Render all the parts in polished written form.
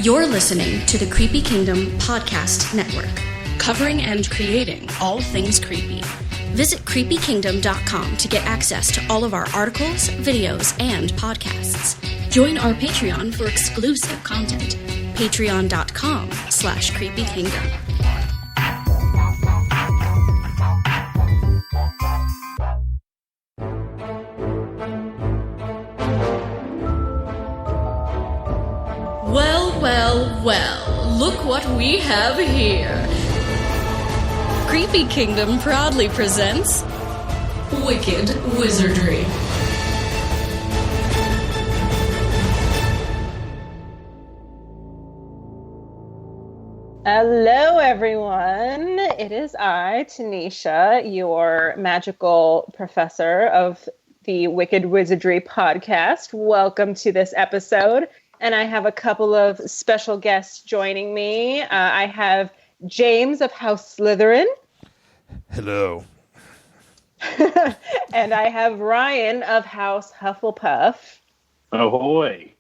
You're listening to the Creepy Kingdom Podcast Network, covering and creating all things creepy. Visit creepykingdom.com to get access to all of our articles, videos, and podcasts. Join our Patreon for exclusive content. Patreon.com/creepykingdom. Well, look what we have here. Creepy Kingdom proudly presents Wicked Wizardry. Hello, everyone. It is I, Tanisha, your magical professor of the Wicked Wizardry podcast. Welcome to this episode. And I have a couple of special guests joining me. I have James of House Slytherin. Hello. And I have Ryan of House Hufflepuff. Ahoy.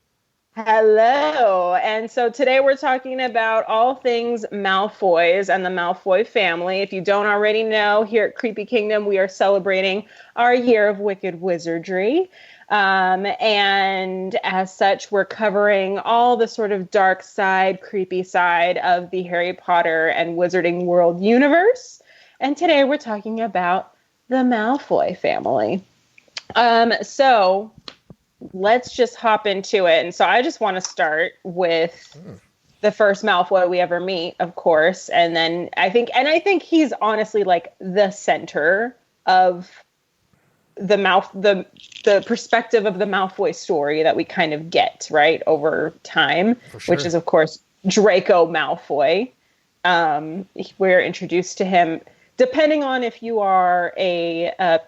Hello. And so today we're talking about all things Malfoys and the Malfoy family. If you don't already know, here at Creepy Kingdom, we are celebrating our year of Wicked Wizardry. And as such, we're covering all the sort of dark side, creepy side of the Harry Potter and Wizarding World universe. And today we're talking about the Malfoy family. So let's just hop into it. And so I just want to start with the first Malfoy we ever meet, of course. And then I think he's honestly like the center of the perspective of the Malfoy story that we kind of get right over time, sure. Which is of course Draco Malfoy. We're introduced to him depending on if you are a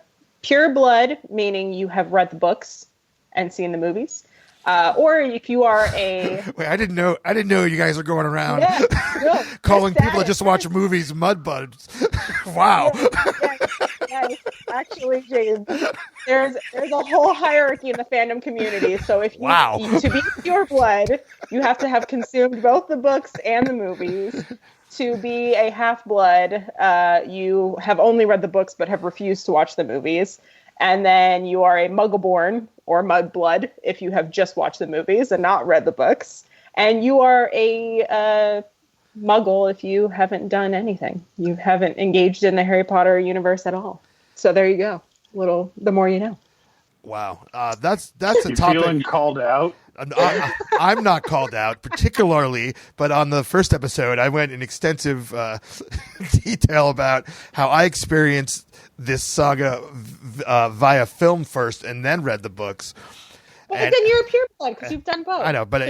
pureblood, meaning you have read the books and seen the movies, or if you are a wait, I didn't know you guys are going around calling people that just watch movies mudbuds. Wow. Yes, actually, James, there's a whole hierarchy in the fandom community. So if you to be pure blood, you have to have consumed both the books and the movies. To be a half-blood, you have only read the books but have refused to watch the movies. And then you are a Muggleborn or Mudblood if you have just watched the movies and not read the books. And you are a Muggle if you haven't done anything. You haven't engaged in the Harry Potter universe at all. So there you go. The more you know. Wow. That's a topic. Feeling called out? I'm not called out particularly, but on the first episode, I went in extensive detail about how I experienced this saga via film first and then read the books. Well, but then you're a pureblood because you've done both. I know, but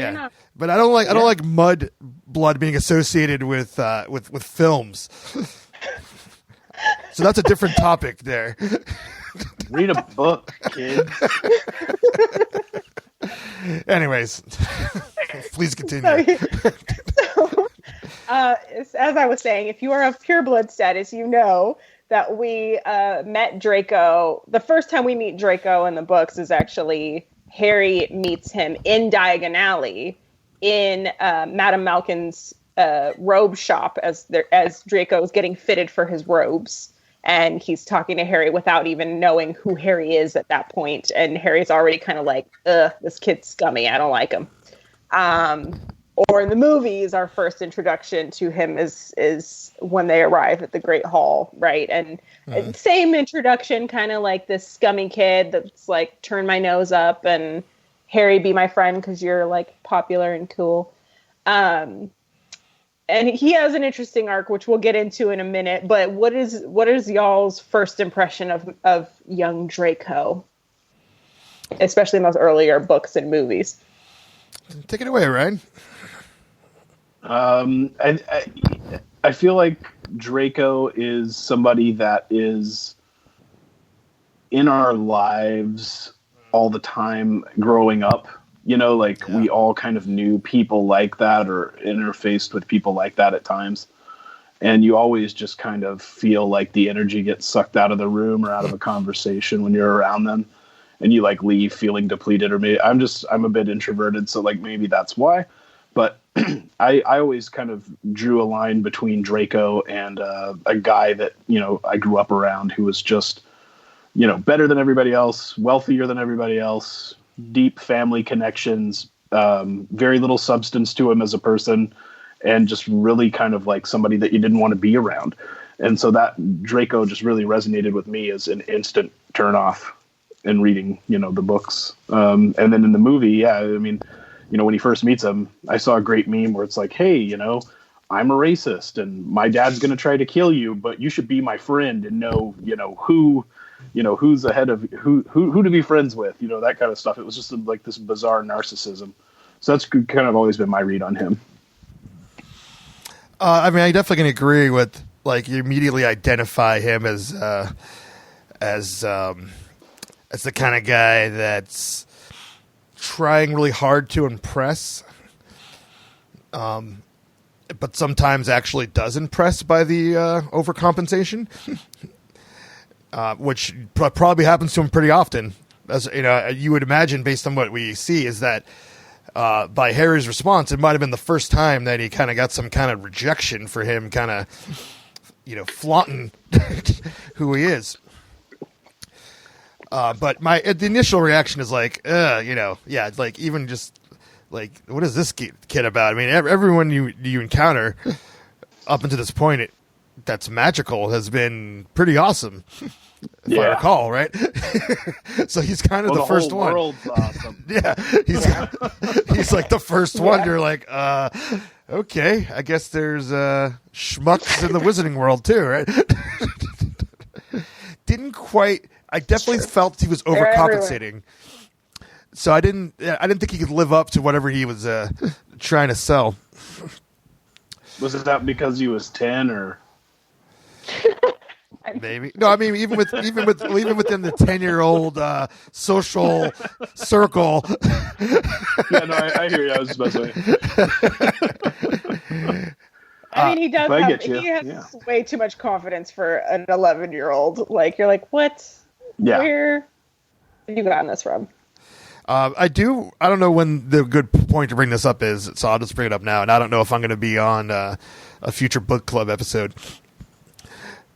but I don't like mud blood being associated with films. So that's a different topic there. Read a book, kids. Anyways, please continue. As I was saying, if you are of pureblood status, you know that we met Draco. The first time we meet Draco in the books is actually Harry meets him in Diagon Alley in Madame Malkin's robe shop as Draco is getting fitted for his robes. And he's talking to Harry without even knowing who Harry is at that point. And Harry's already kind of like, this kid's scummy. I don't like him. Or in the movies, our first introduction to him is when they arrive at the Great Hall, right? And same introduction, kind of like this scummy kid that's like, turn my nose up and Harry, be my friend because you're like popular and cool. And he has an interesting arc, which we'll get into in a minute. But what is y'all's first impression of young Draco, especially in those earlier books and movies? Take it away, Ryan. I feel like Draco is somebody that is in our lives all the time growing up. You know, like we all kind of knew people like that or interfaced with people like that at times. And you always just kind of feel like the energy gets sucked out of the room or out of a conversation when you're around them. And you like leave feeling depleted, or maybe I'm a bit introverted. So like maybe that's why. But I always kind of drew a line between Draco and a guy that, I grew up around who was just, better than everybody else, wealthier than everybody else, deep family connections, very little substance to him as a person, and just really kind of like somebody that you didn't want to be around. And so that Draco just really resonated with me as an instant turn off in reading, the books. And then in the movie, when he first meets him, I saw a great meme where it's like, hey, I'm a racist and my dad's going to try to kill you, but you should be my friend and know, who's ahead of who to be friends with, that kind of stuff. It was just like this bizarre narcissism. So that's kind of always been my read on him. I definitely can agree with, like, you immediately identify him as the kind of guy that's trying really hard to impress, but sometimes actually does impress by the overcompensation, which probably happens to him pretty often. As you would imagine, based on what we see, is that by Harry's response, it might have been the first time that he kind of got some kind of rejection for him kind of, flaunting who he is. But the initial reaction is like, like, even just like, what is this kid about? Everyone you encounter up until this point, that's magical has been pretty awesome. If I recall, right? So he's kind of the first whole one. World's awesome. Yeah, he's like the first one. You're like, okay, I guess there's schmucks in the wizarding world too, right? Didn't quite. I definitely felt he was overcompensating. So I didn't think he could live up to whatever he was trying to sell. Was it that because he was 10 or? Maybe. No, even within the 10-year-old social circle. Yeah, no, I hear you. I was supposed to. He does he has way too much confidence for an 11-year-old. Like, you're like, what? Yeah. Where have you gotten this from? I don't know when the good point to bring this up is, so I'll just bring it up now. And I don't know if I'm going to be on a future book club episode.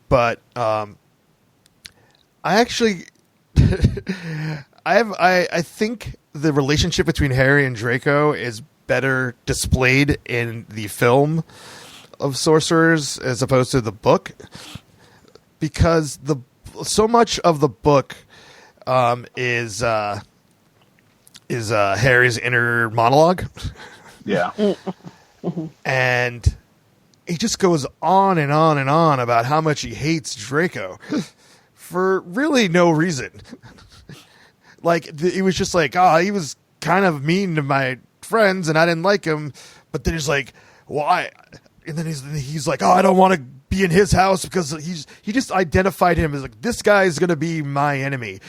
But I actually, I think the relationship between Harry and Draco is better displayed in the film of Sorcerers as opposed to the book, because so much of the book is Harry's inner monologue. Yeah. And he just goes on and on and on about how much he hates Draco for really no reason. Like, it was just like, he was kind of mean to my friends and I didn't like him. But then he's like, why? And then he's like, I don't want to be in his house because he just identified him as like, this guy is going to be my enemy.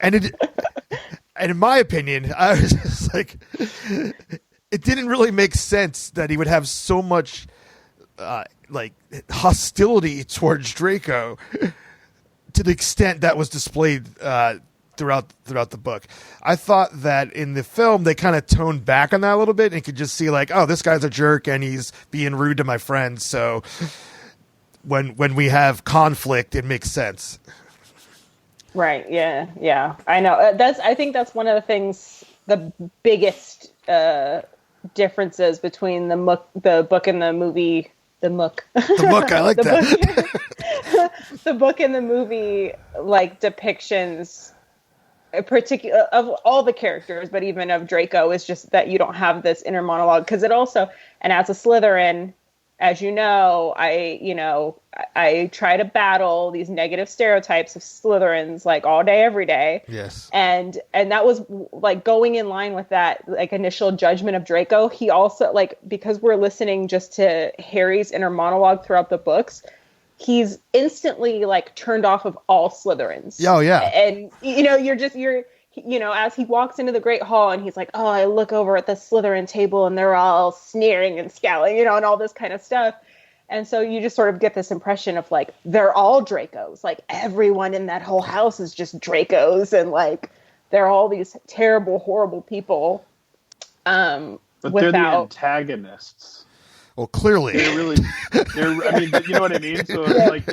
And in my opinion, I was just like, it didn't really make sense that he would have so much hostility towards Draco to the extent that was displayed throughout the book. I thought that in the film they kind of toned back on that a little bit and could just see like, oh, this guy's a jerk and he's being rude to my friends. So when we have conflict, it makes sense. Right. Yeah. I know. I think that's one of the things, the biggest differences between the book and the movie. The book, I like that. The book and the movie, like, depictions, particular of all the characters, but even of Draco, is just that you don't have this inner monologue, because it also, and as a Slytherin, as you know, I try to battle these negative stereotypes of Slytherins like all day, every day. Yes. And that was like going in line with that like initial judgment of Draco. He also, like, because we're listening just to Harry's inner monologue throughout the books, he's instantly like turned off of all Slytherins. Oh yeah. And you're as he walks into the Great Hall and he's like, oh, I look over at the Slytherin table and they're all sneering and scowling, and all this kind of stuff. And so you just sort of get this impression of like, they're all Dracos. Like, everyone in that whole house is just Dracos. And like, they're all these terrible, horrible people. But without... they're the antagonists. Well, clearly, I mean, you know what I mean. So it's like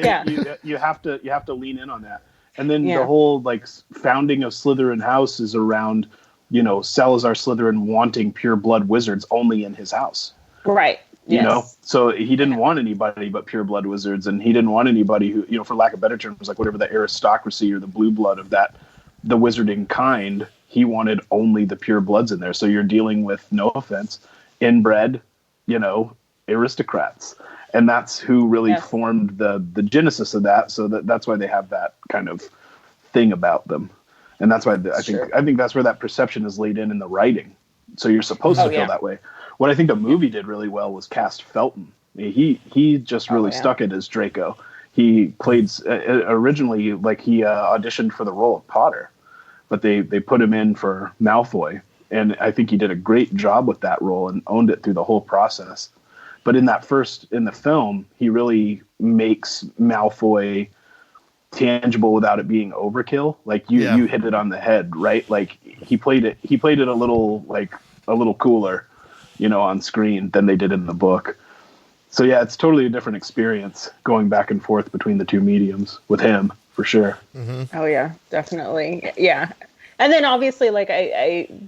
you have to lean in on that. And then the whole like founding of Slytherin House is around, you know, Salazar Slytherin wanting pure blood wizards only in his house. Right. You know, so he didn't want anybody but pure blood wizards, and he didn't want anybody who, you know, for lack of better terms, like whatever the aristocracy or the blue blood of the wizarding kind. He wanted only the pure bloods in there. So you're dealing with, no offense, inbred, you know, aristocrats. And that's who really formed the genesis of that. So that's why they have that kind of thing about them. And that's why I think that's where that perception is laid in the writing. So you're supposed to feel that way. What I think the movie did really well was cast Felton. He just really stuck it as Draco. He played originally, like he auditioned for the role of Potter, but they put him in for Malfoy. And I think he did a great job with that role and owned it through the whole process. But in the film, he really makes Malfoy tangible without it being overkill. Like you hit it on the head, right? Like he played it a little cooler, you know, on screen than they did in the book. So yeah, it's totally a different experience going back and forth between the two mediums with him, for sure. Mm-hmm. Oh yeah, definitely. Yeah. And then obviously, like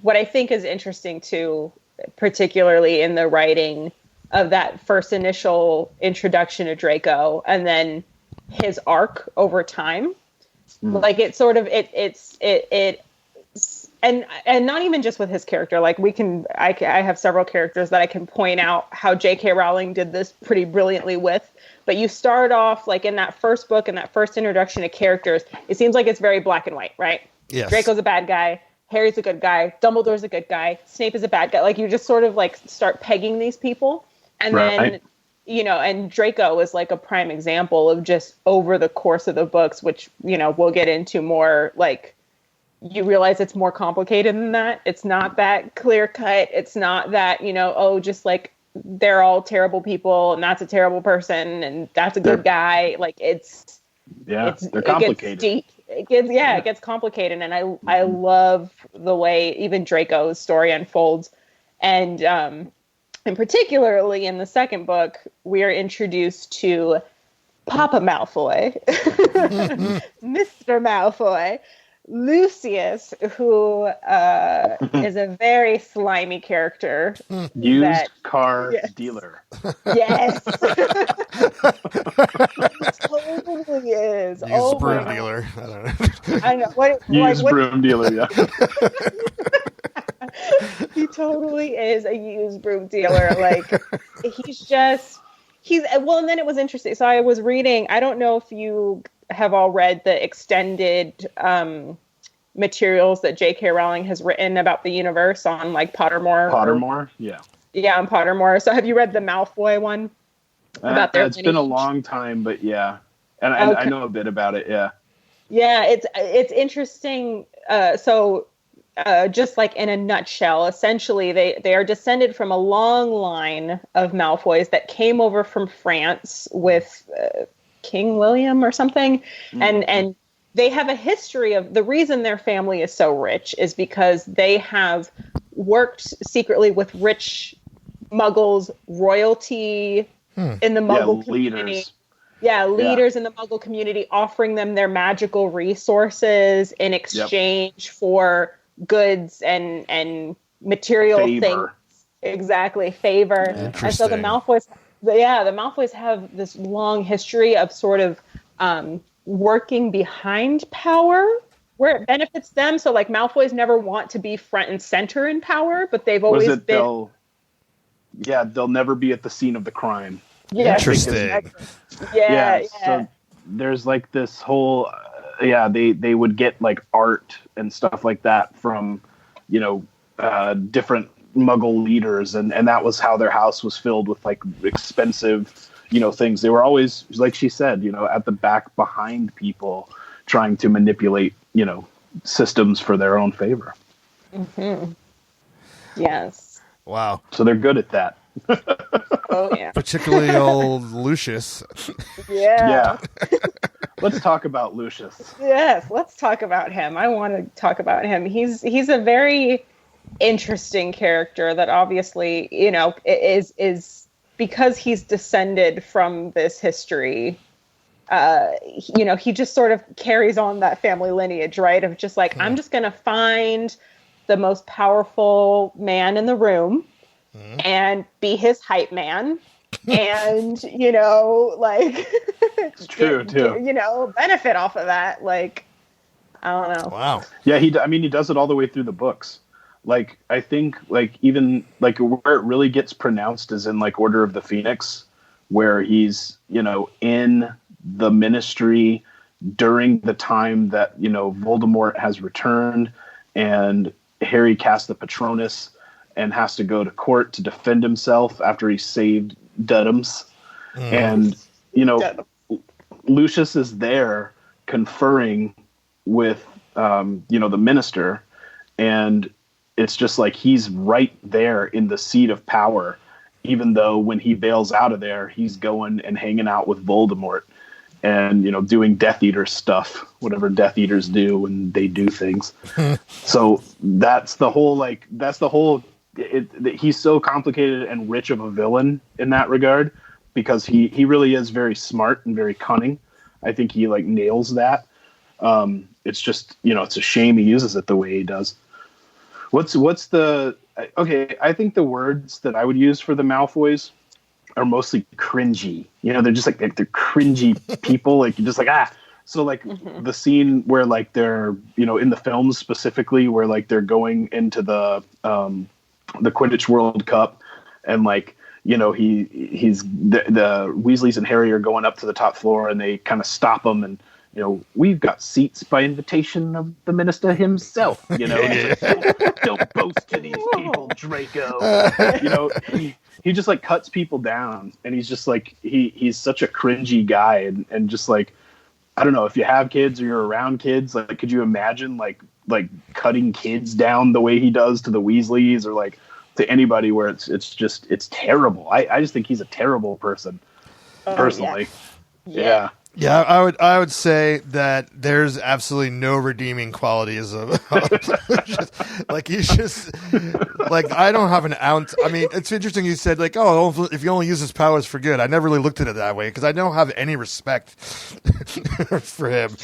what I think is interesting too, particularly in the writing of that first initial introduction to Draco and then his arc over time, like it sort of, and not even just with his character, like I have several characters that I can point out how J.K. Rowling did this pretty brilliantly with, but you start off like in that first book and that first introduction to characters, it seems like it's very black and white, right? Yes. Draco's a bad guy. Harry's a good guy. Dumbledore's a good guy. Snape is a bad guy. Like you just sort of like start pegging these people. And then, you know, and Draco is like a prime example of just over the course of the books, which, you know, we'll get into more, like you realize it's more complicated than that. It's not that clear cut. It's not that, you know, oh, just like they're all terrible people and that's a terrible person and that's a good guy. Like they're complicated. It gets complicated. And I love the way even Draco's story unfolds. And particularly in the second book, we are introduced to Papa Malfoy, Mr. Malfoy, Lucius, who is a very slimy character. Used car dealer. Yes. He totally is. Used broom dealer. I don't know. I know. Used broom dealer, yeah. He totally is a used broom dealer. Like well, and then it was interesting. So I was reading, I don't know if you have all read the extended materials that J.K. Rowling has written about the universe on like Pottermore. Yeah, on Pottermore. So have you read the Malfoy one? About their it's been a long time, but yeah. And I know a bit about it, yeah. Yeah, it's interesting. Just like in a nutshell, essentially they are descended from a long line of Malfoys that came over from France with King William or something. Mm-hmm. And they have a history of, the reason their family is so rich is because they have worked secretly with rich Muggles, royalty in the Muggle community. Leaders. Yeah, leaders in the Muggle community, offering them their magical resources in exchange for goods and material things. Exactly, favor. And so the Malfoys have this long history of sort of working behind power where it benefits them. So like Malfoys never want to be front and center in power, but they've always been. They'll never be at the scene of the crime. Yeah, interesting. So there's like this whole. They would get like art and stuff like that from, you know, different Muggle leaders, and that was how their house was filled with like expensive, you know, things. They were always, like she said, you know, at the back behind people, trying to manipulate, you know, systems for their own favor. Mm-hmm. Yes. Wow. So they're good at that. Oh yeah. Particularly old Lucius. Yeah. Let's talk about Lucius. Yes, let's talk about him. I want to talk about him. He's a very interesting character that obviously, you know, is because he's descended from this history. You know, he just sort of carries on that family lineage, right? Of just like, I'm just going to find the most powerful man in the room and be his hype man. And, you know, like, it's true too. You know, benefit off of that. Like, I don't know. Wow. Yeah, he does it all the way through the books. Like, I think, like, even, like, where it really gets pronounced is in, like, Order of the Phoenix, where he's, you know, in the ministry during the time that, you know, Voldemort has returned and Harry casts the Patronus and has to go to court to defend himself after he saved Dedhams. And, you know, Lucius is there conferring with, you know, the minister, and it's just like he's right there in the seat of power, even though when he bails out of there, he's going and hanging out with Voldemort and, you know, doing Death Eater stuff, whatever Death Eaters do when they do things. So that's the whole, he's so complicated and rich of a villain in that regard, because he really is very smart and very cunning. I think he, like, nails that. It's just, you know, it's a shame he uses it the way he does. I think the words that I would use for the Malfoys are mostly cringy. You know, they're just like they're cringy people. Like, you're just like, ah. So, like, the scene where, like, they're, you know, in the films specifically, where, like, they're going into the Quidditch World Cup, and, like, you know, the Weasleys and Harry are going up to the top floor, and they kind of stop them, and, you know, we've got seats by invitation of the minister himself. You know, don't boast to these people, Draco. You know, he just, like, cuts people down, and he's just like he's such a cringy guy, and just, like, I don't know, if you have kids or you're around kids, like, could you imagine like cutting kids down the way he does to the Weasleys, or, like, to anybody, where it's terrible. I just think he's a terrible person, personally. Yeah. Yeah, I would say that there's absolutely no redeeming qualities of like, he's just like, I don't have an ounce. I mean, it's interesting you said, like, oh, if you only use his powers for good. I never really looked at it that way, because I don't have any respect for him.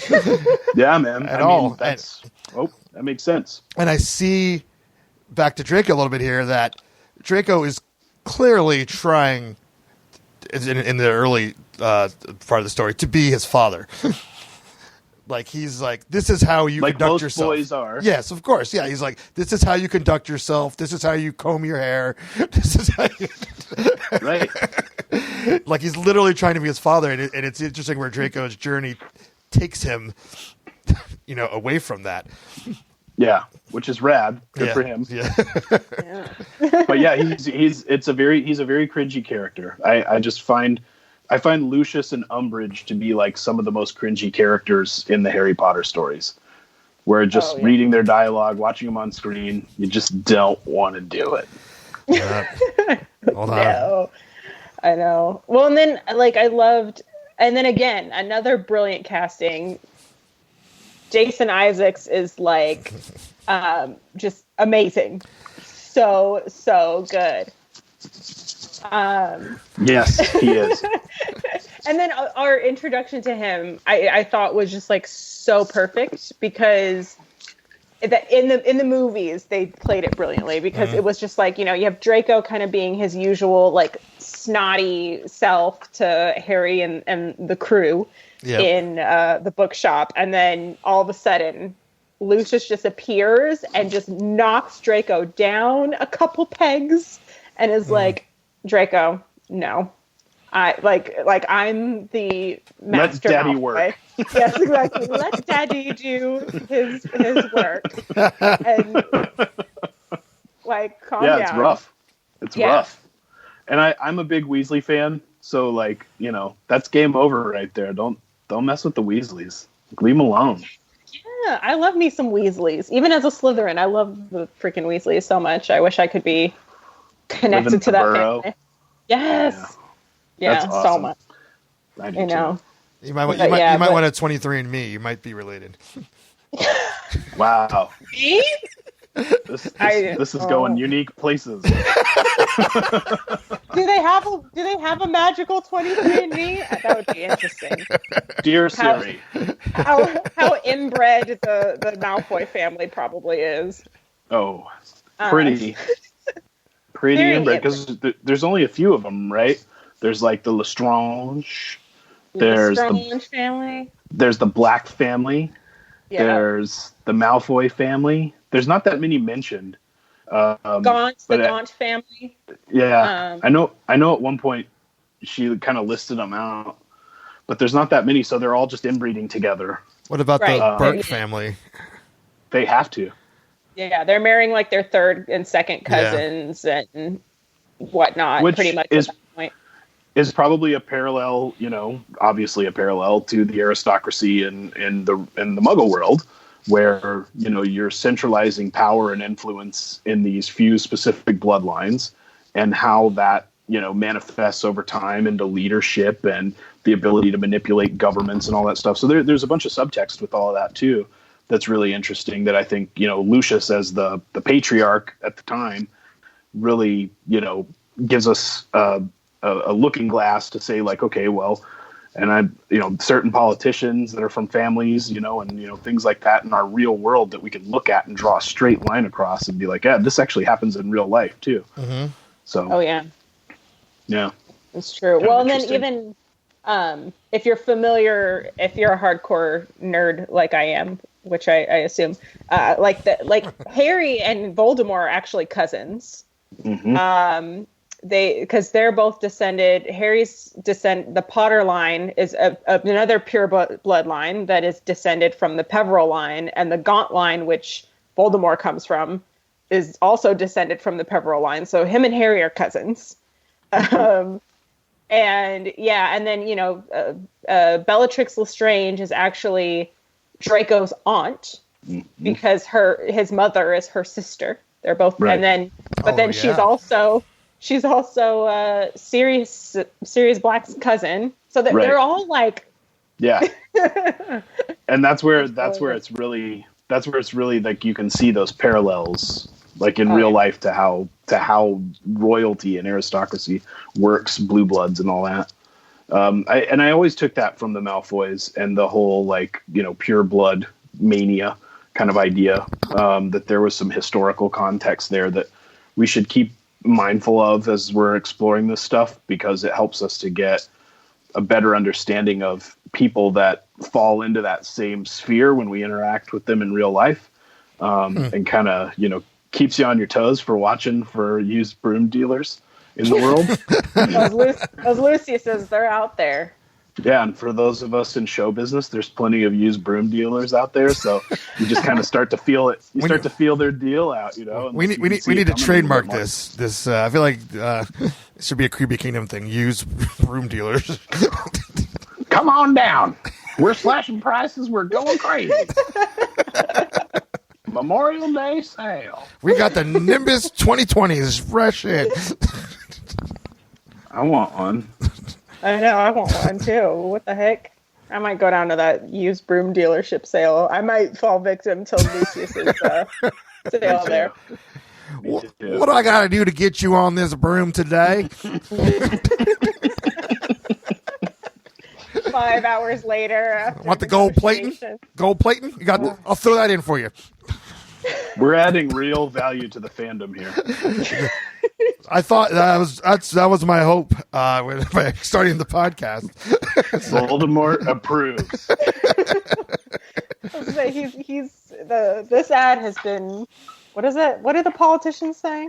Yeah, man. At all. That makes sense. And I see, back to Draco a little bit here, that Draco is clearly trying in the early part of the story to be his father. Like, he's like, this is how you conduct yourself. Like most boys are. Yes, of course. Yeah, he's like, this is how you conduct yourself. This is how you comb your hair. This is how you... Right. Like, he's literally trying to be his father, and it's interesting where Draco's journey takes him, you know, away from that. Yeah, which is rad. Good for him. Yeah. But yeah, he's a very cringy character. I find Lucius and Umbridge to be, like, some of the most cringy characters in the Harry Potter stories, where just reading their dialogue, watching them on screen, you just don't want to do it. Hold on. No, I know. Well, and then, like, and then again, another brilliant casting. Jason Isaacs is, like, just amazing. So good. Yes, he is. And then our introduction to him, I thought was just, like, so perfect, because that in the movies they played it brilliantly, because it was just like, you know, you have Draco kind of being his usual, like, snotty self to Harry and the crew in the bookshop, and then all of a sudden Lucius just appears and just knocks Draco down a couple pegs and is like, Draco, no. I'm the master. Let Daddy Malfoy. work. Yes, exactly. Let Daddy do his work. And, like, calm down. Yeah, it's rough. It's rough. And I'm a big Weasley fan, so, like, you know, that's game over right there. Don't mess with the Weasleys. Leave them alone. Yeah, I love me some Weasleys. Even as a Slytherin, I love the freaking Weasleys so much. I wish I could be connected to that family. Yes. Yeah, awesome. so much. I do know. Too. You might want to 23andMe. You might be related. Wow. Me? This is going unique places. Do they have a magical 23andMe? That would be interesting. Dear Siri, how inbred the Malfoy family probably is. Oh, pretty inbred, because there's only a few of them, right? There's like the Lestrange. There's the Lestrange family. There's the Black family. Yeah. There's the Malfoy family. There's not that many mentioned. Gaunt family. Yeah, I know. At one point, she kind of listed them out, but there's not that many, so they're all just inbreeding together. What about the Burke family? They have to. Yeah, they're marrying like their third and second cousins and whatnot. Which pretty much at that point is probably a parallel. Obviously a parallel to the aristocracy in the Muggle world, where you're centralizing power and influence in these few specific bloodlines, and how that manifests over time into leadership and the ability to manipulate governments and all that stuff. So there's a bunch of subtext with all of that too. That's really interesting. That I think Lucius, as the patriarch at the time, really gives us a looking glass to say, like, okay, well. And certain politicians that are from families, and things like that in our real world that we can look at and draw a straight line across and be like, yeah, this actually happens in real life too. Mm-hmm. So. Oh yeah. Yeah. It's true. Well, and then even if you're a hardcore nerd like I am, which I assume, like Harry and Voldemort are actually cousins. Mm-hmm. Because they're both descended. Harry's the Potter line is another pure bloodline that is descended from the Peverell line, and the Gaunt line, which Voldemort comes from, is also descended from the Peverell line. So him and Harry are cousins. And then Bellatrix Lestrange is actually Draco's aunt, because his mother is her sister. They're both, right. And then she's also Sirius Black's cousin. So that they're all like, yeah. And that's where it's really like you can see those parallels, like in real life, to how royalty and aristocracy works, blue bloods and all that. I always took that from the Malfoys and the whole pure blood mania kind of idea, that there was some historical context there that we should keep mindful of as we're exploring this stuff, because it helps us to get a better understanding of people that fall into that same sphere when we interact with them in real life, and kind of keeps you on your toes for watching for used broom dealers in the world. those Luciuses, they're out there. Yeah, and for those of us in show business, there's plenty of used broom dealers out there. So you just kind of start to feel it. You start to feel their deal out. We need to trademark this. I feel like it should be a Creepy Kingdom thing. Used broom dealers. Come on down. We're slashing prices. We're going crazy. Memorial Day sale. We got the Nimbus 2020. This is fresh in. I want one. I know, I want one too. What the heck? I might go down to that used broom dealership sale. I might fall victim to Lucius's sale there. What do I got to do to get you on this broom today? 5 hours later. Want the gold plating? Gold plating? You got? I'll throw that in for you. We're adding real value to the fandom here. I thought that was my hope when starting the podcast. Voldemort approves. This ad has been. What is it? What do the politicians say?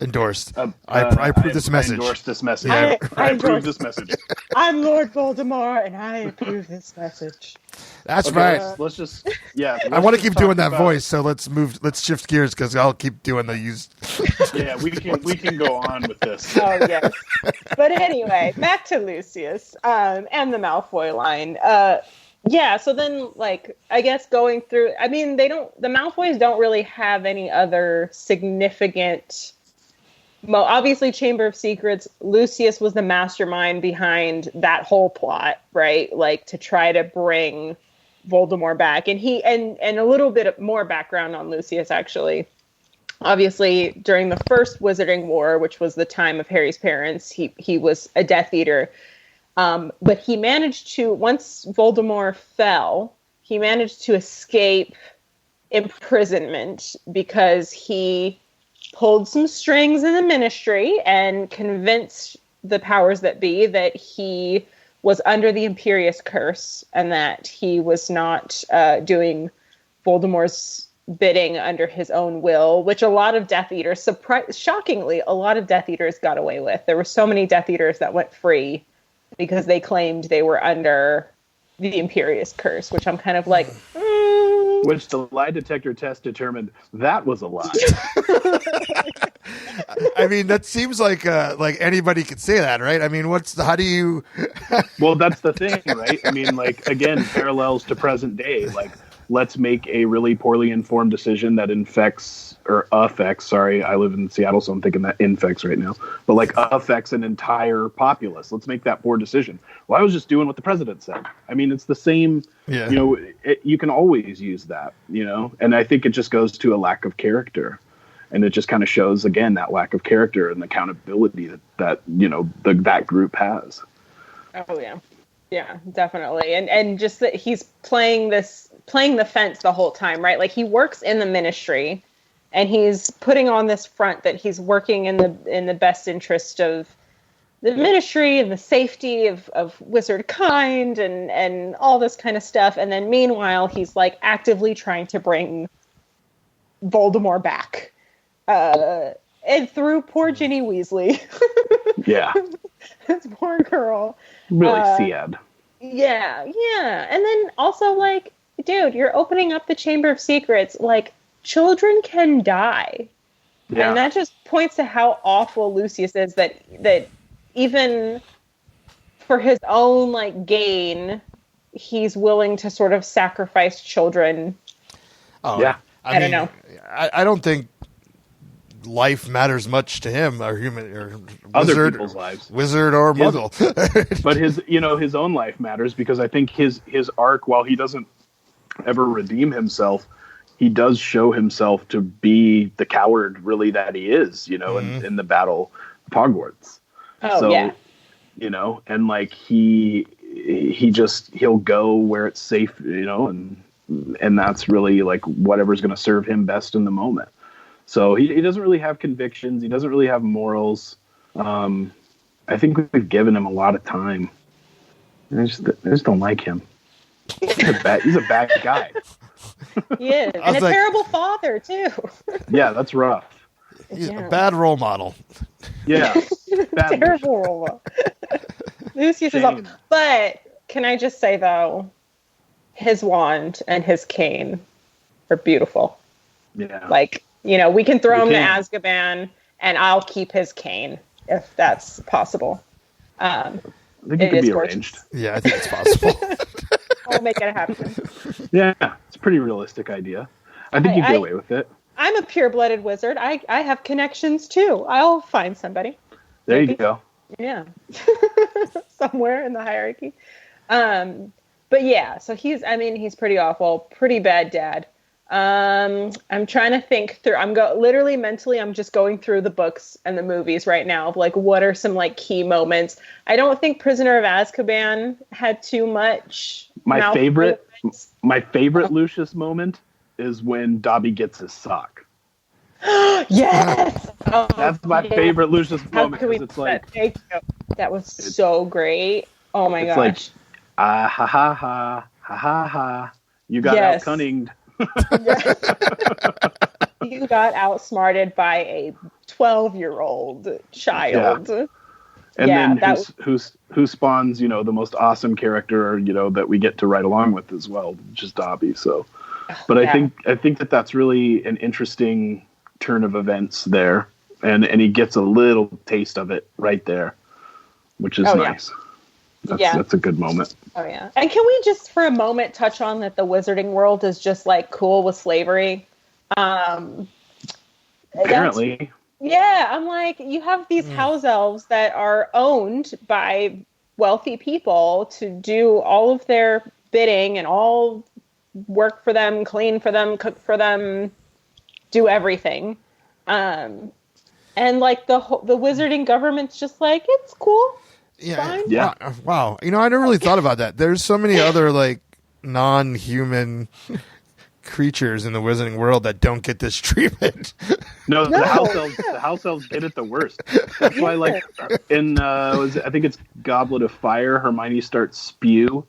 Endorsed. I approve this message. I endorse this message. Yeah. I approve this message. I'm Lord Voldemort, and I approve this message. That's right. Let's just I want to keep doing that voice, so let's shift gears because I'll keep doing the used. Yeah, we can go on with this. Oh yes. But anyway, back to Lucius and the Malfoy line. Yeah, so then, I guess going through, the Malfoys don't really have any other significant, obviously Chamber of Secrets, Lucius was the mastermind behind that whole plot, right? To try to bring Voldemort back. And a little bit more background on Lucius, actually. obviously during the first Wizarding War, which was the time of Harry's parents, he was a Death Eater. But he managed to, once Voldemort fell, he managed to escape imprisonment because he pulled some strings in the Ministry and convinced the powers that be that he was under the Imperious Curse and that he was not doing Voldemort's bidding under his own will, which a lot of Death Eaters, shockingly, a lot of Death Eaters got away with. There were so many Death Eaters that went free because they claimed they were under the Imperious Curse, which I'm kind of like... Which the lie detector test determined that was a lie. I mean, that seems like anybody could say that, right? I mean, how do you... Well, that's the thing, right? I mean, like, again, parallels to present day. Like, let's make a really poorly informed decision that affects, sorry, I live in Seattle, so I'm thinking that infects right now, but like affects an entire populace. Let's make that poor decision. Well, I was just doing what the president said. I mean, it's the same, you can always use that, and I think it just goes to a lack of character. And it just kind of shows, again, that lack of character and the accountability that group has. Oh, yeah. Yeah, definitely. And just that he's playing the fence the whole time, right? Like, he works in the Ministry, and he's putting on this front that he's working in the best interest of the Ministry and the safety of wizard kind and all this kind of stuff. And then meanwhile, he's like actively trying to bring Voldemort back. And through poor Ginny Weasley. Yeah. This poor girl. Really sad. Yeah. And then also, like, dude, you're opening up the Chamber of Secrets. Like, children can die. Yeah. And that just points to how awful Lucius is that even for his own, like, gain, he's willing to sort of sacrifice children. Oh, yeah. I don't know. I don't think life matters much to him, or human, or other people's lives, wizard or muggle. But his own life matters, because I think his arc, while he doesn't ever redeem himself, he does show himself to be the coward really that he is, in the battle of Hogwarts. Oh, so, yeah. And like he'll go where it's safe, and that's really like whatever's going to serve him best in the moment. So he doesn't really have convictions. He doesn't really have morals. I think we've given him a lot of time. I just don't like him. He's a bad guy. He is. And a terrible father, too. Yeah, that's rough. He's a bad role model. Yeah. Terrible role model. Lucius is awful. But can I just say, though, his wand and his cane are beautiful. Yeah. Like, we can throw him to Azkaban, and I'll keep his cane if that's possible. I think it could be arranged. Yeah, I think it's possible. I'll make it happen. Yeah, it's a pretty realistic idea. I think you'd get away with it. I'm a pure-blooded wizard. I have connections, too. I'll find somebody. There you go. Yeah. Somewhere in the hierarchy. But yeah, so he's pretty awful. Pretty bad dad. I'm trying to think through. Literally mentally, I'm just going through the books and the movies right now of like what are some like key moments. I don't think Prisoner of Azkaban had too much. My favorite Lucius moment is when Dobby gets his sock. Yes, that's my favorite Lucius moment. It's like that was so great. Oh my gosh! Like, ha ha ha ha ha ha. You got out-cunninged. You got outsmarted by a 12-year-old child. Yeah. And then who spawns, the most awesome character, that we get to ride along with as well, which is Dobby. So, but I think that's really an interesting turn of events there, and he gets a little taste of it right there, which is nice. That's a good moment. Oh, yeah. And can we just for a moment touch on that the wizarding world is just like cool with slavery? Apparently. Yeah, I'm like, you have these house elves that are owned by wealthy people to do all of their bidding and all work for them, clean for them, cook for them, do everything. And like the wizarding government's just like, it's cool. Yeah. Fine. Yeah. Wow. I never really thought about that. There's so many other like non-human creatures in the wizarding world that don't get this treatment. No, the house elves get it the worst. That's why, like, I think it's Goblet of Fire, Hermione starts Spew,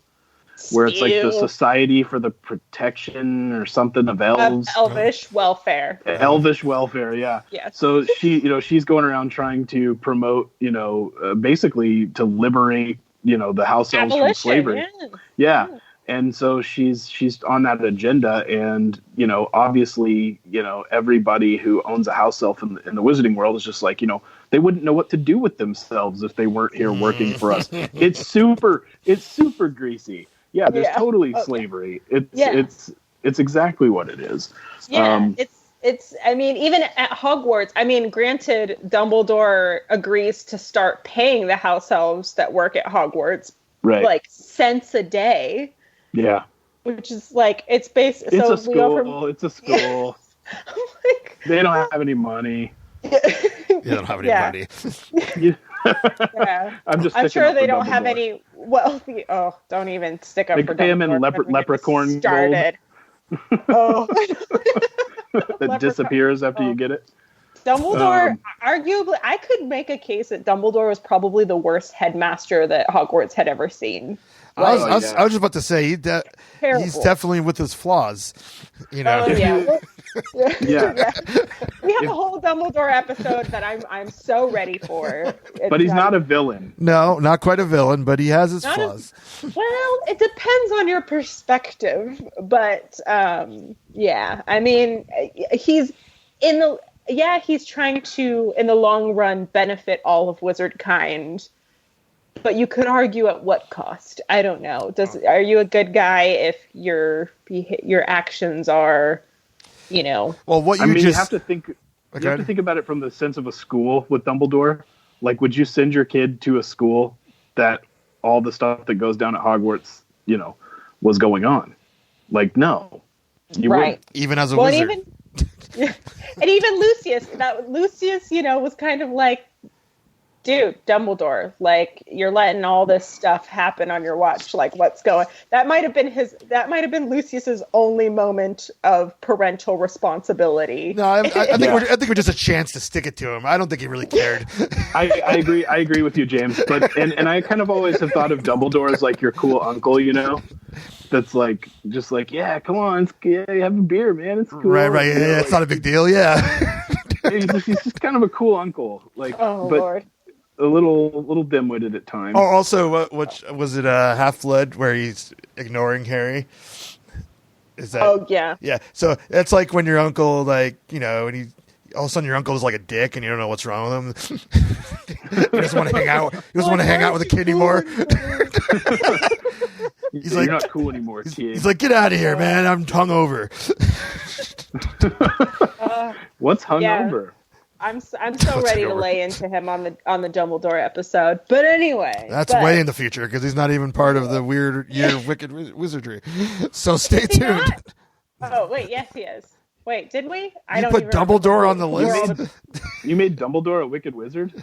where it's like the Society for the Protection or something of Elves. Elvish welfare. Elvish welfare, yeah. Yes. So she's going around trying to promote, basically to liberate, the house elves from slavery. Yeah. And so she's on that agenda, and obviously, everybody who owns a house elf in the wizarding world is just like, they wouldn't know what to do with themselves if they weren't here working for us. It's super greasy. Yeah, there's totally slavery. It's exactly what it is. Yeah, it's. I mean, even at Hogwarts. I mean, granted, Dumbledore agrees to start paying the house elves that work at Hogwarts, right, like cents a day. Yeah. Which is like, it's based. It's a school. It's a school. Like, they don't have any money. They don't have any money. Yeah. I'm sure they don't have any wealthy. Oh, don't even stick up they for pay him in leprechaun started. Gold. That disappears after you get it. Dumbledore, arguably, I could make a case that Dumbledore was probably the worst headmaster that Hogwarts had ever seen. I was just about to say he's definitely with his flaws. Oh yeah. Yeah. We have a whole Dumbledore episode that I'm so ready for. But he's not a villain. No, not quite a villain, but he has his flaws. Well, it depends on your perspective, but yeah. I mean, he's trying to, in the long run, benefit all of wizard kind. But you could argue at what cost? I don't know. Are you a good guy if your actions are, Well, what you have to think. You have to think about it from the sense of a school with Dumbledore. Like, would you send your kid to a school that all the stuff that goes down at Hogwarts, was going on? Like, no, you wouldn't. Even as a wizard. And even Lucius, was kind of like, dude, Dumbledore, like, you're letting all this stuff happen on your watch. Like, what's going? That might have been Lucius's only moment of parental responsibility. No, I think we're just a chance to stick it to him. I don't think he really cared. I agree with you, James. But and I kind of always have thought of Dumbledore as like your cool uncle, that's like, just like, yeah, come on, have a beer, man. It's cool. Right. Yeah, it's not a big deal. Yeah. He's just kind of a cool uncle. Like, Lord. A little dim-witted at times. Oh, also, what was it? Half-Blood, where he's ignoring Harry. Is that? Oh yeah. Yeah. So it's like when your uncle, like, and he all of a sudden your uncle is like a dick, and you don't know what's wrong with him. He doesn't want to hang out. He doesn't want to hang out with a kid anymore. He's like, you're not cool anymore, kid. He's like, get out of here, man. I'm hungover. What's hungover? Yeah. I'm so ready to lay into him on the Dumbledore episode. But anyway, that's way in the future because he's not even part of the weird year of Wicked Wizardry. So stay tuned. Oh wait, yes he is. Wait, did we? I don't put Dumbledore on the list. You made Dumbledore a Wicked Wizard?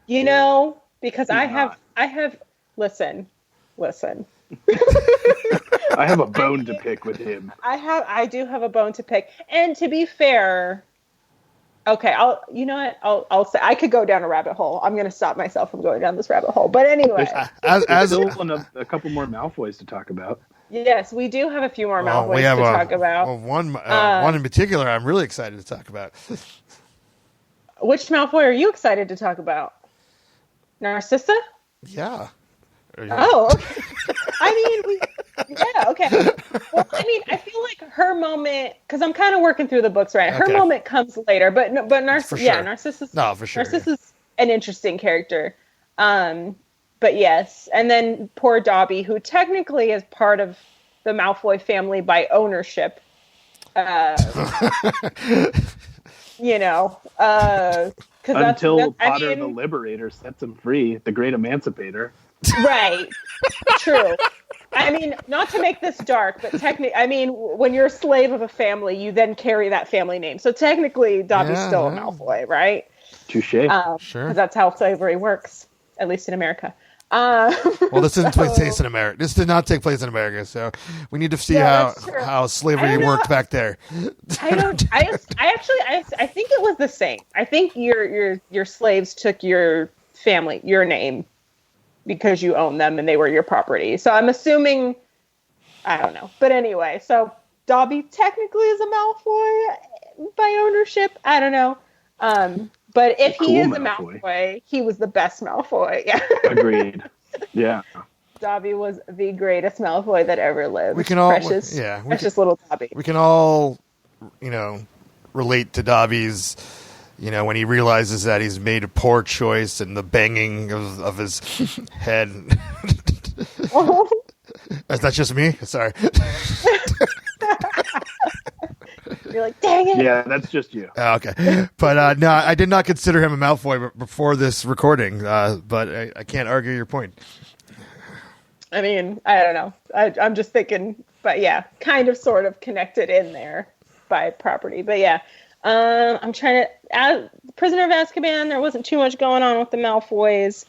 Because I have. Listen. I have a bone to pick with him. I do have a bone to pick, and to be fair. Okay, I'll say I could go down a rabbit hole. I'm going to stop myself from going down this rabbit hole. But anyway, there's still a couple more Malfoys to talk about. Yes, we do have a few more Malfoys to talk about. Well, one in particular, I'm really excited to talk about. Which Malfoy are you excited to talk about? Narcissa? Yeah. Oh, okay. Okay. Well, I feel like her moment, because I'm kind of working through the books, right? Her moment comes later, but Narcissa's. No, for sure. Narcissa's an interesting character. But yes, and then poor Dobby, who technically is part of the Malfoy family by ownership. Until Potter the Liberator sets him free, the Great Emancipator. Right. True. I mean, not to make this dark, but technically, I mean, when you're a slave of a family, you then carry that family name. So technically, Dobby's still a Malfoy, right? Touche. Sure. Because that's how slavery works, at least in America. Well, this didn't take place in America. This did not take place in America, so we need to see how slavery worked back there. I think it was the same. I think your slaves took your family, your name, because you own them and they were your property. So I'm assuming, I don't know. But anyway, so Dobby technically is a Malfoy by ownership. I don't know. But if he is a Malfoy, he was the best Malfoy. Yeah. Agreed. Yeah. Dobby was the greatest Malfoy that ever lived. We can all, precious little Dobby. We can all, relate to Dobby's, when he realizes that he's made a poor choice and the banging of his head. Is that just me? Sorry. You're like, dang it. Yeah, that's just you. Okay. But no, I did not consider him a Malfoy before this recording, but I can't argue your point. I mean, I don't know. I'm just thinking, but yeah, kind of sort of connected in there by property. But yeah, I'm trying to... Prisoner of Azkaban, there wasn't too much going on with the Malfoys.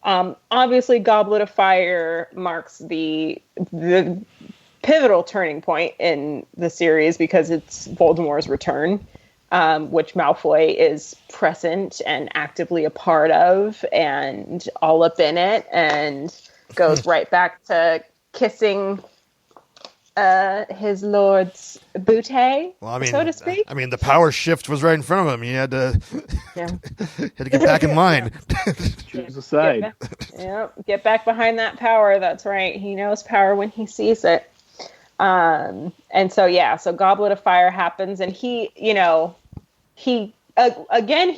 Obviously, Goblet of Fire marks the pivotal turning point in the series because it's Voldemort's return, which Malfoy is present and actively a part of and all up in it, and goes right back to kissing his lord's booty, so to speak. I mean, the power shift was right in front of him. He had to, had to get back in line. Choose a side. Get back behind that power. That's right. He knows power when he sees it. And so Goblet of Fire happens, and he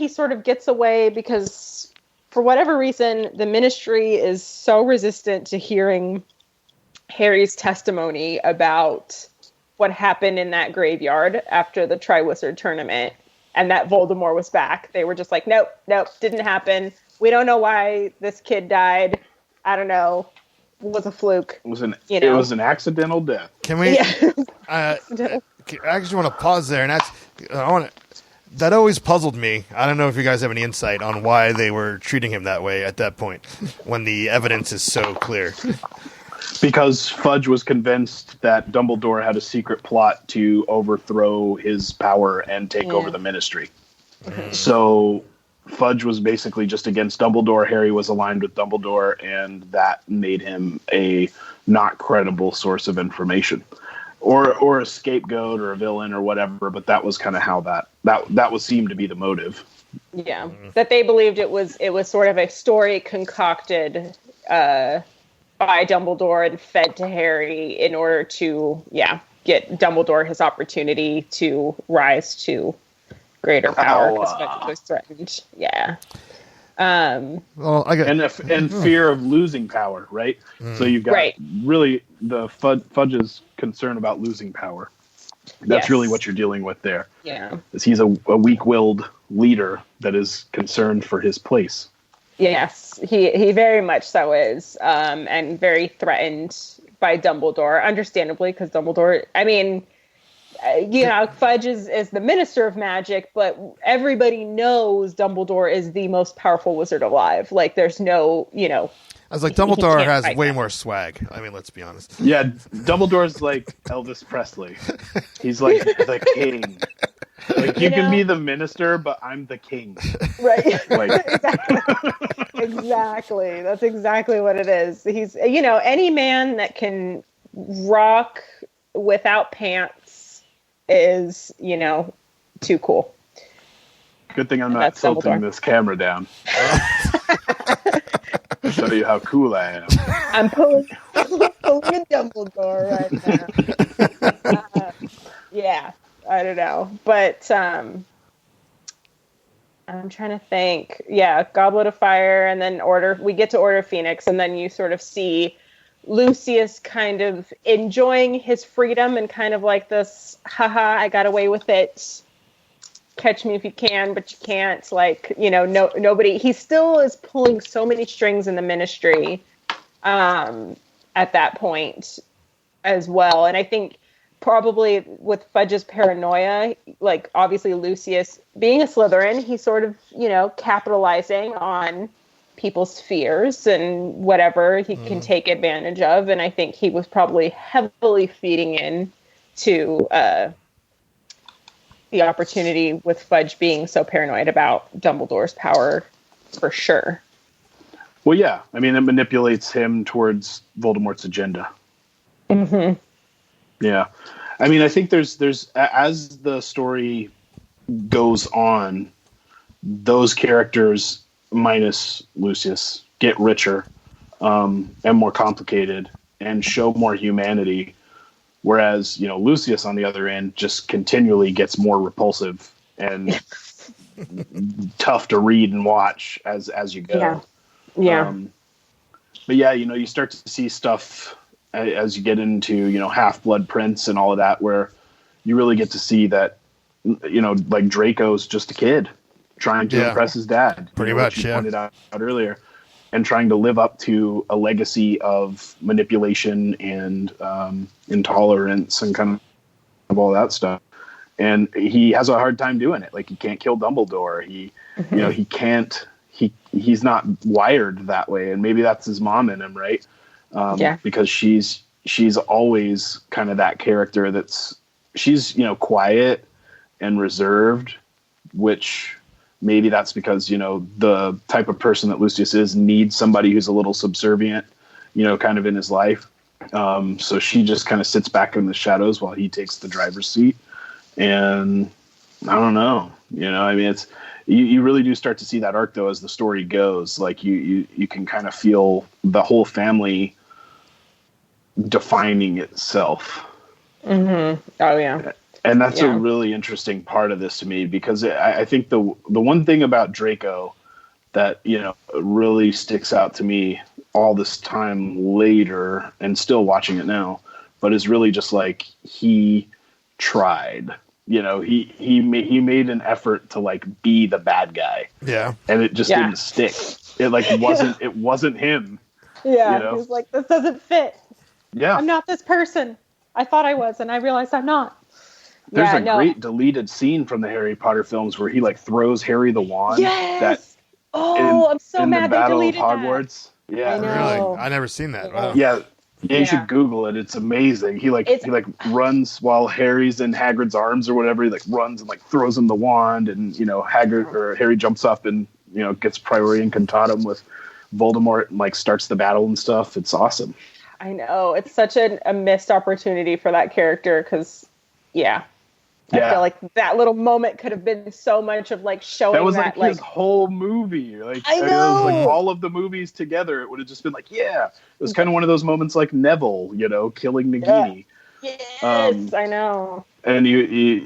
sort of gets away because for whatever reason, the Ministry is so resistant to hearing Harry's testimony about what happened in that graveyard after the Triwizard Tournament and that Voldemort was back. They were just like, nope, didn't happen. We don't know why this kid died. I don't know. It was a fluke. It was an accidental death. Can we? I actually want to pause there, and that always puzzled me. I don't know if you guys have any insight on why they were treating him that way at that point, when the evidence is so clear. Because Fudge was convinced that Dumbledore had a secret plot to overthrow his power and take over the Ministry. Mm-hmm. So Fudge was basically just against Dumbledore. Harry was aligned with Dumbledore, and that made him a not credible source of information, or a scapegoat or a villain or whatever. But that was kind of how that was seemed to be the motive. Yeah, that they believed it was sort of a story concocted by Dumbledore and fed to Harry in order to get Dumbledore his opportunity to rise to greater power because Fudge was threatened. Yeah. Well, and fear of losing power, right? So you've got really the Fudge's concern about losing power. That's really what you're dealing with there. Yeah. Is he's a weak-willed leader that is concerned for his place. Yes, he very much so is, and very threatened by Dumbledore, understandably, because Dumbledore, I mean, Fudge is the Minister of Magic, but everybody knows Dumbledore is the most powerful wizard alive. Like, there's no, I was like, Dumbledore has way more swag. I mean, let's be honest. Yeah, Dumbledore's like Elvis Presley. He's like the king. Like, you can be the minister, but I'm the king. Right. Exactly. That's exactly what it is. He's, any man that can rock without pants is, too cool. Good thing I'm not tilting this camera down. I'll show you how cool I am. I'm pulling a Dumbledore right now. Yeah. I don't know, but I'm trying to think. Yeah, Goblet of Fire, and then we get to Order of Phoenix, and then you sort of see Lucius kind of enjoying his freedom and kind of like this, haha, I got away with it. Catch me if you can, but you can't. Like, nobody. He still is pulling so many strings in the Ministry. at that point as well. And I think probably with Fudge's paranoia, like obviously Lucius being a Slytherin, he's sort of, capitalizing on people's fears and whatever he can take advantage of. And I think he was probably heavily feeding in to the opportunity with Fudge being so paranoid about Dumbledore's power, for sure. Well, yeah. I mean, it manipulates him towards Voldemort's agenda. Mm-hmm. Yeah. I mean, I think there's as the story goes on, those characters minus Lucius get richer and more complicated and show more humanity, whereas Lucius on the other end just continually gets more repulsive and tough to read and watch as you go. Yeah. But yeah, you start to see stuff as you get into Half-Blood Prince and all of that, where you really get to see that like Draco's just a kid trying to impress his dad, pretty much, which you pointed out earlier, and trying to live up to a legacy of manipulation and intolerance and kind of all that stuff. And he has a hard time doing it. Like, he can't kill Dumbledore. He he can't. He's not wired that way, and maybe that's his mom in him, right? Because she's always kind of that character she's quiet and reserved, which maybe that's because the type of person that Lucius is needs somebody who's a little subservient, kind of in his life. So she just kind of sits back in the shadows while he takes the driver's seat. And I don't know, I mean, it's you really do start to see that arc though as the story goes. Like you can kind of feel the whole family defining itself. Mm-hmm. Oh yeah. And that's a really interesting part of this to me, because I think the one thing about Draco that really sticks out to me all this time later, and still watching it now, but is really just like he tried. He made an effort to like be the bad guy. Yeah. And it just didn't stick. It wasn't him. Yeah. He was like, this doesn't fit. Yeah. I'm not this person. I thought I was, and I realized I'm not. There's a great deleted scene from the Harry Potter films where he like throws Harry the wand. Yes. I'm so mad they deleted Hogwarts. That. Yeah. I know. Really? I never seen that. Wow. Yeah. You should Google it. It's amazing. He runs while Harry's in Hagrid's arms or whatever. He like runs and like throws him the wand, and Harry jumps up and gets priori incantatem with Voldemort and like starts the battle and stuff. It's awesome. I know, it's such a missed opportunity for that character, because I feel like that little moment could have been so much of like showing that was like his whole movie. Like, I know. It was like all of the movies together. It would have just been like, it was kind of one of those moments like Neville, killing Nagini. Yes, I know. And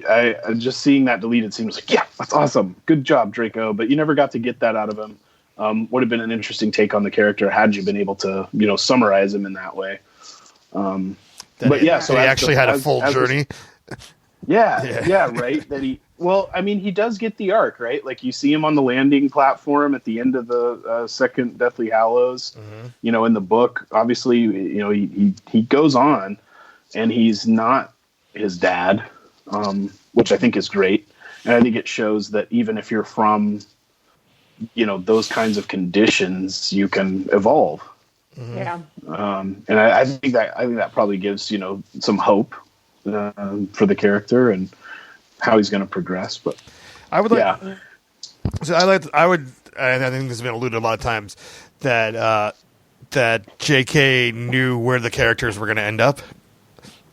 I just seeing that deleted scene was like, that's awesome. Good job, Draco. But you never got to get that out of him. Would have been an interesting take on the character had you been able to, summarize him in that way. So he actually had a full journey. Right. He does get the arc, right? Like you see him on the landing platform at the end of the second Deathly Hallows. Mm-hmm. In the book, obviously, he goes on, and he's not his dad, which I think is great, and I think it shows that even if you're from those kinds of conditions, you can evolve. Mm-hmm. Yeah. And I think that probably gives some hope for the character and how he's going to progress. But I would like. Yeah. So I would. I think this has been alluded a lot of times that J.K. knew where the characters were going to end up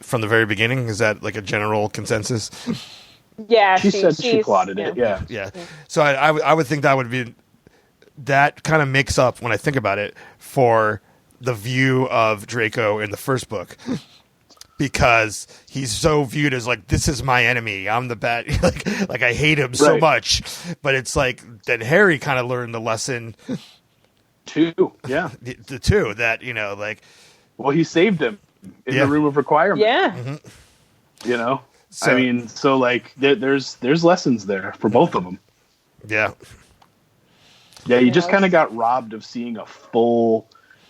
from the very beginning. Is that like a general consensus? Yeah, she said she plotted it. Yeah. So I would think that would be that kind of makes up, when I think about it, for the view of Draco in the first book, because he's so viewed as like, this is my enemy. I'm the bad. like I hate him so much. But it's like then Harry kind of learned the lesson too. Yeah, the two that well, he saved him in the room of requirement. Yeah. Mm-hmm. So, I mean, so like there's lessons there for both of them. Yeah. Yeah, you just kind of got robbed of seeing a full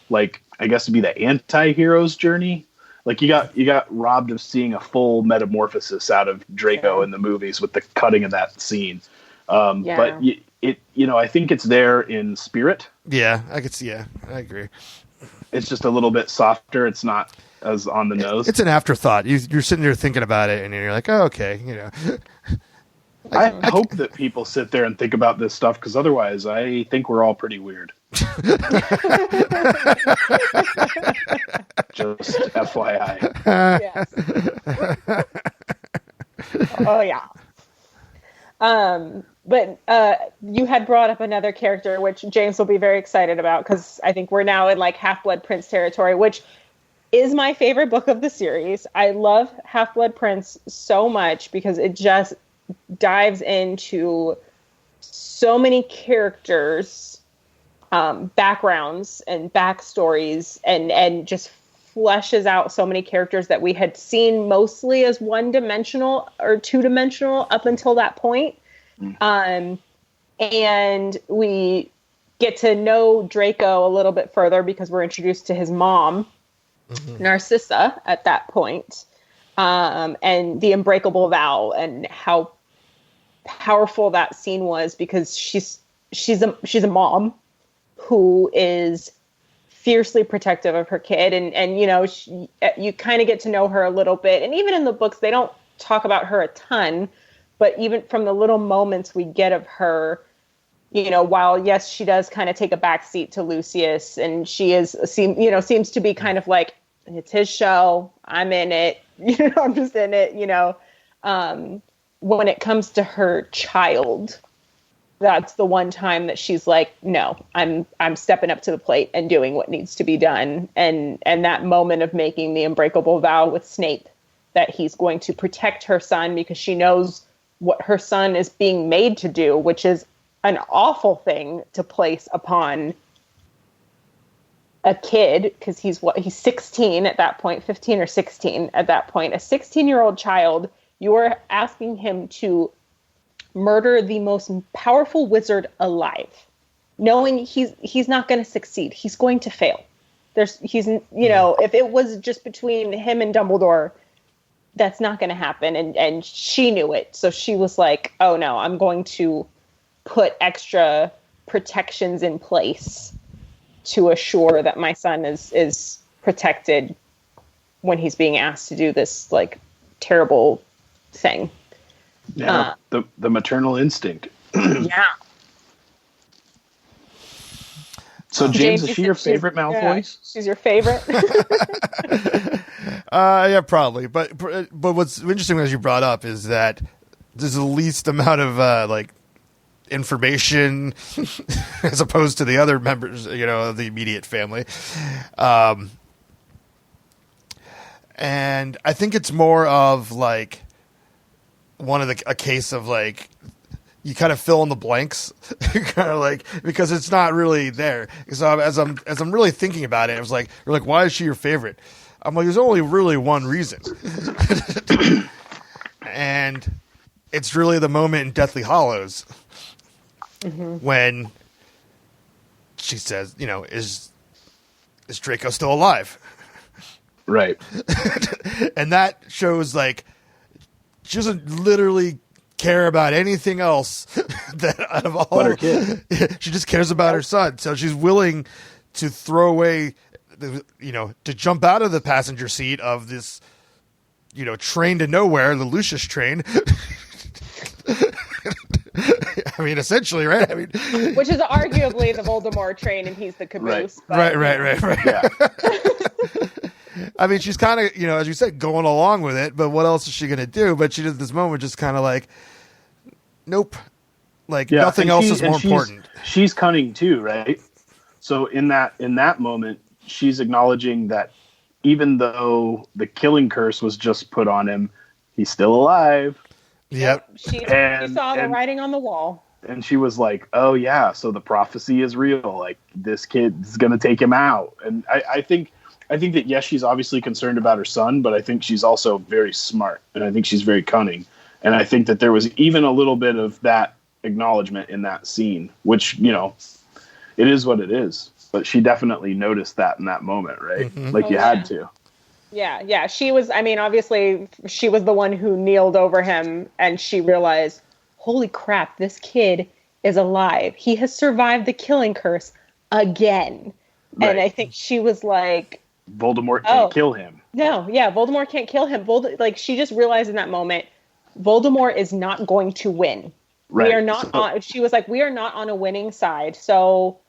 like, I guess it'd be the anti-hero's journey. Like, you got robbed of seeing a full metamorphosis out of Draco in the movies with the cutting of that scene. But I think it's there in spirit. Yeah, I could see. Yeah, I agree. It's just a little bit softer. It's not as on the nose. It's an afterthought. You're sitting there thinking about it, and you're like, oh, okay, I hope that people sit there and think about this stuff, because otherwise I think we're all pretty weird. Just FYI. Yes. Oh, yeah. But you had brought up another character, which James will be very excited about, because I think we're now in like Half-Blood Prince territory, which is my favorite book of the series. I love Half-Blood Prince so much because it just dives into so many characters, backgrounds and backstories, and just fleshes out so many characters that we had seen mostly as one-dimensional or two-dimensional up until that point. And we get to know Draco a little bit further because we're introduced to his mom, Narcissa, at that point, and the unbreakable vow, and how powerful that scene was, because she's a mom who is fiercely protective of her kid, and you kind of get to know her a little bit, and even in the books they don't talk about her a ton, but even from the little moments we get of her, while yes, she does kind of take a backseat to Lucius, and she seems to be kind of like, it's his show, I'm in it, I'm just in it, when it comes to her child, that's the one time that she's like, no, I'm stepping up to the plate and doing what needs to be done. And that moment of making the unbreakable vow with Snape that he's going to protect her son, because she knows what her son is being made to do, which is an awful thing to place upon a kid, because he's 16 at that point, 15 or 16 at that point, a 16-year-old child. You're asking him to murder the most powerful wizard alive, knowing he's not going to succeed. He's going to fail. If it was just between him and Dumbledore, that's not going to happen. And she knew it. So she was like, oh no, I'm going to put extra protections in place to assure that my son is protected when he's being asked to do this like terrible thing. Yeah, the maternal instinct. Yeah. So James, is she your favorite Malfoy? Yeah, she's your favorite? Yeah, probably. But what's interesting, as you brought up, is that there's the least amount of information as opposed to the other members, of the immediate family. And I think it's more of like a case of like, you kind of fill in the blanks, kind of like, because it's not really there. So as I'm really thinking about it, I was like, you're like, why is she your favorite? I'm like, there's only really one reason. And it's really the moment in Deathly Hallows when she says, is Draco still alive? Right. And that shows like, she doesn't literally care about anything else that out of all but her kid. She just cares about her son. So she's willing to throw away to jump out of the passenger seat of this train to nowhere, the Lucius train. I mean, essentially, right? I mean, which is arguably the Voldemort train, and he's the caboose. Right. Yeah. I mean, she's kind of, as you said, going along with it, but what else is she going to do? But she, at this moment, just kind of like, nope. Like, nothing else is more important. She's cunning too, right? So in that moment, she's acknowledging that even though the killing curse was just put on him, he's still alive. Yep. She saw the writing on the wall. And she was like, oh yeah, so the prophecy is real. Like, this kid's going to take him out. And I think that, yes, she's obviously concerned about her son, but I think she's also very smart, and I think she's very cunning. And I think that there was even a little bit of that acknowledgement in that scene, which, it is what it is. But she definitely noticed that in that moment, right? Mm-hmm. Like you had to. Yeah. She was, I mean, obviously she was the one who kneeled over him, and she realized, holy crap, this kid is alive. He has survived the killing curse again. Right. And I think she was like, Voldemort can't kill him. No, yeah, Voldemort can't kill him. She just realized in that moment, Voldemort is not going to win. Right. We are not she was like, we are not on a winning side. So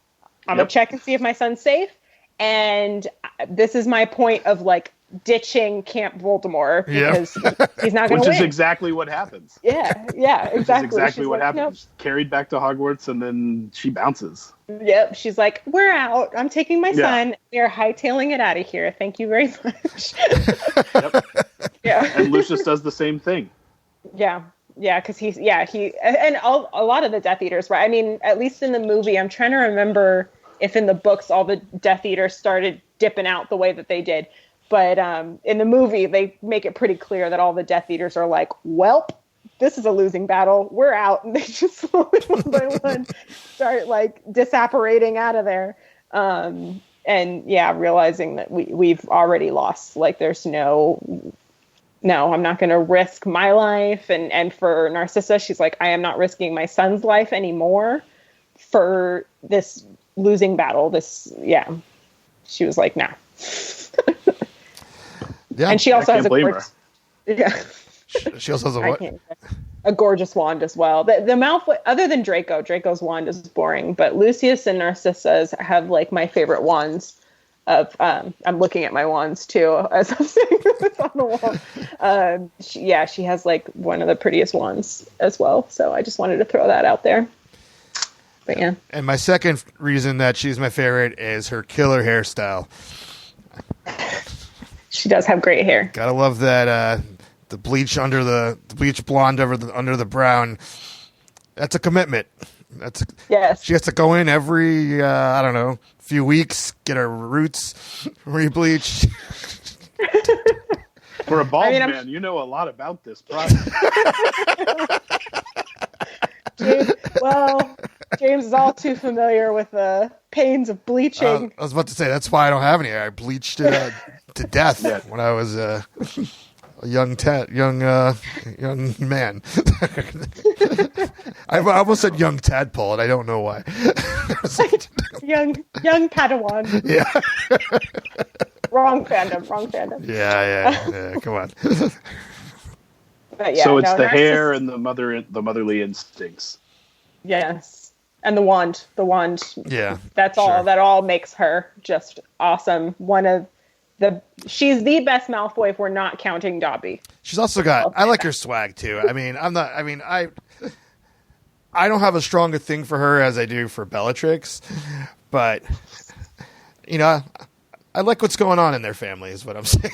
I'm going to check and see if my son's safe. And this is my point of like ditching Camp Voldemort because he's not going to win. Which is exactly what happens. Yeah, exactly. Which is exactly what like, happens. Nope. Carried back to Hogwarts, and then she bounces. Yep. She's like, we're out. I'm taking my son. We are hightailing it out of here. Thank you very much. Yep. Yeah. And Lucius does the same thing. Yeah. Yeah, because a lot of the Death Eaters, right? I mean, at least in the movie, I'm trying to remember if in the books all the Death Eaters started dipping out the way that they did. But in the movie, they make it pretty clear that all the Death Eaters are like, welp, this is a losing battle. We're out. And they just slowly, one by one, start like disapparating out of there. And yeah, realizing that we've already lost. Like there's no, I'm not going to risk my life. And for Narcissa, she's like, I am not risking my son's life anymore for this losing battle. She was like, nah. Yeah. And she also has a gorgeous, She also has a what? A gorgeous wand as well. The Malfoy, other than Draco's wand is boring, but Lucius and Narcissa's have like my favorite wands. I'm looking at my wands too as I'm saying this on the wall. She has like one of the prettiest wands as well. So I just wanted to throw that out there. But yeah. And my second reason that she's my favorite is her killer hairstyle. She does have great hair. Gotta love that. The bleach under the bleach blonde under the brown. That's a commitment. Yes. She has to go in every few weeks, get her roots re-bleached. For a bald man, you know a lot about this process. James is all too familiar with the pains of bleaching. I was about to say that's why I don't have any hair. I bleached it to death when I was a young man. I almost said young tadpole, and I don't know why. young Padawan. Yeah. Wrong fandom. Yeah. Come on. But yeah, so it's the hair and the motherly instincts. Yes, and the wand. Yeah, that's all. Sure. That all makes her just awesome. She's the best Malfoy if we're not counting Dobby. She's also got. I like her swag too. I mean, I don't have a stronger thing for her as I do for Bellatrix, but I like what's going on in their family. Is what I'm saying.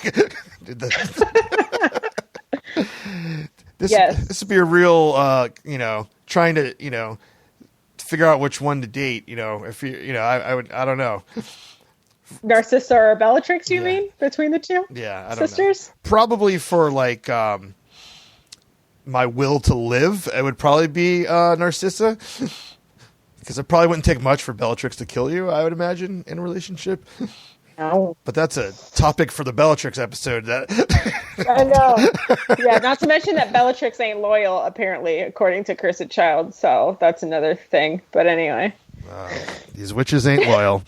This would be a real, trying to, figure out which one to date. If I don't know. Narcissa or Bellatrix, you mean, between the two? Yeah, I don't sisters? know. Probably for like my will to live, it would probably be Narcissa. Because it probably wouldn't take much for Bellatrix to kill you, I would imagine, in a relationship. No. But that's a topic for the Bellatrix episode. I know. Yeah, not to mention that Bellatrix ain't loyal, apparently, according to Cursed Child. So that's another thing. But anyway. These witches ain't loyal.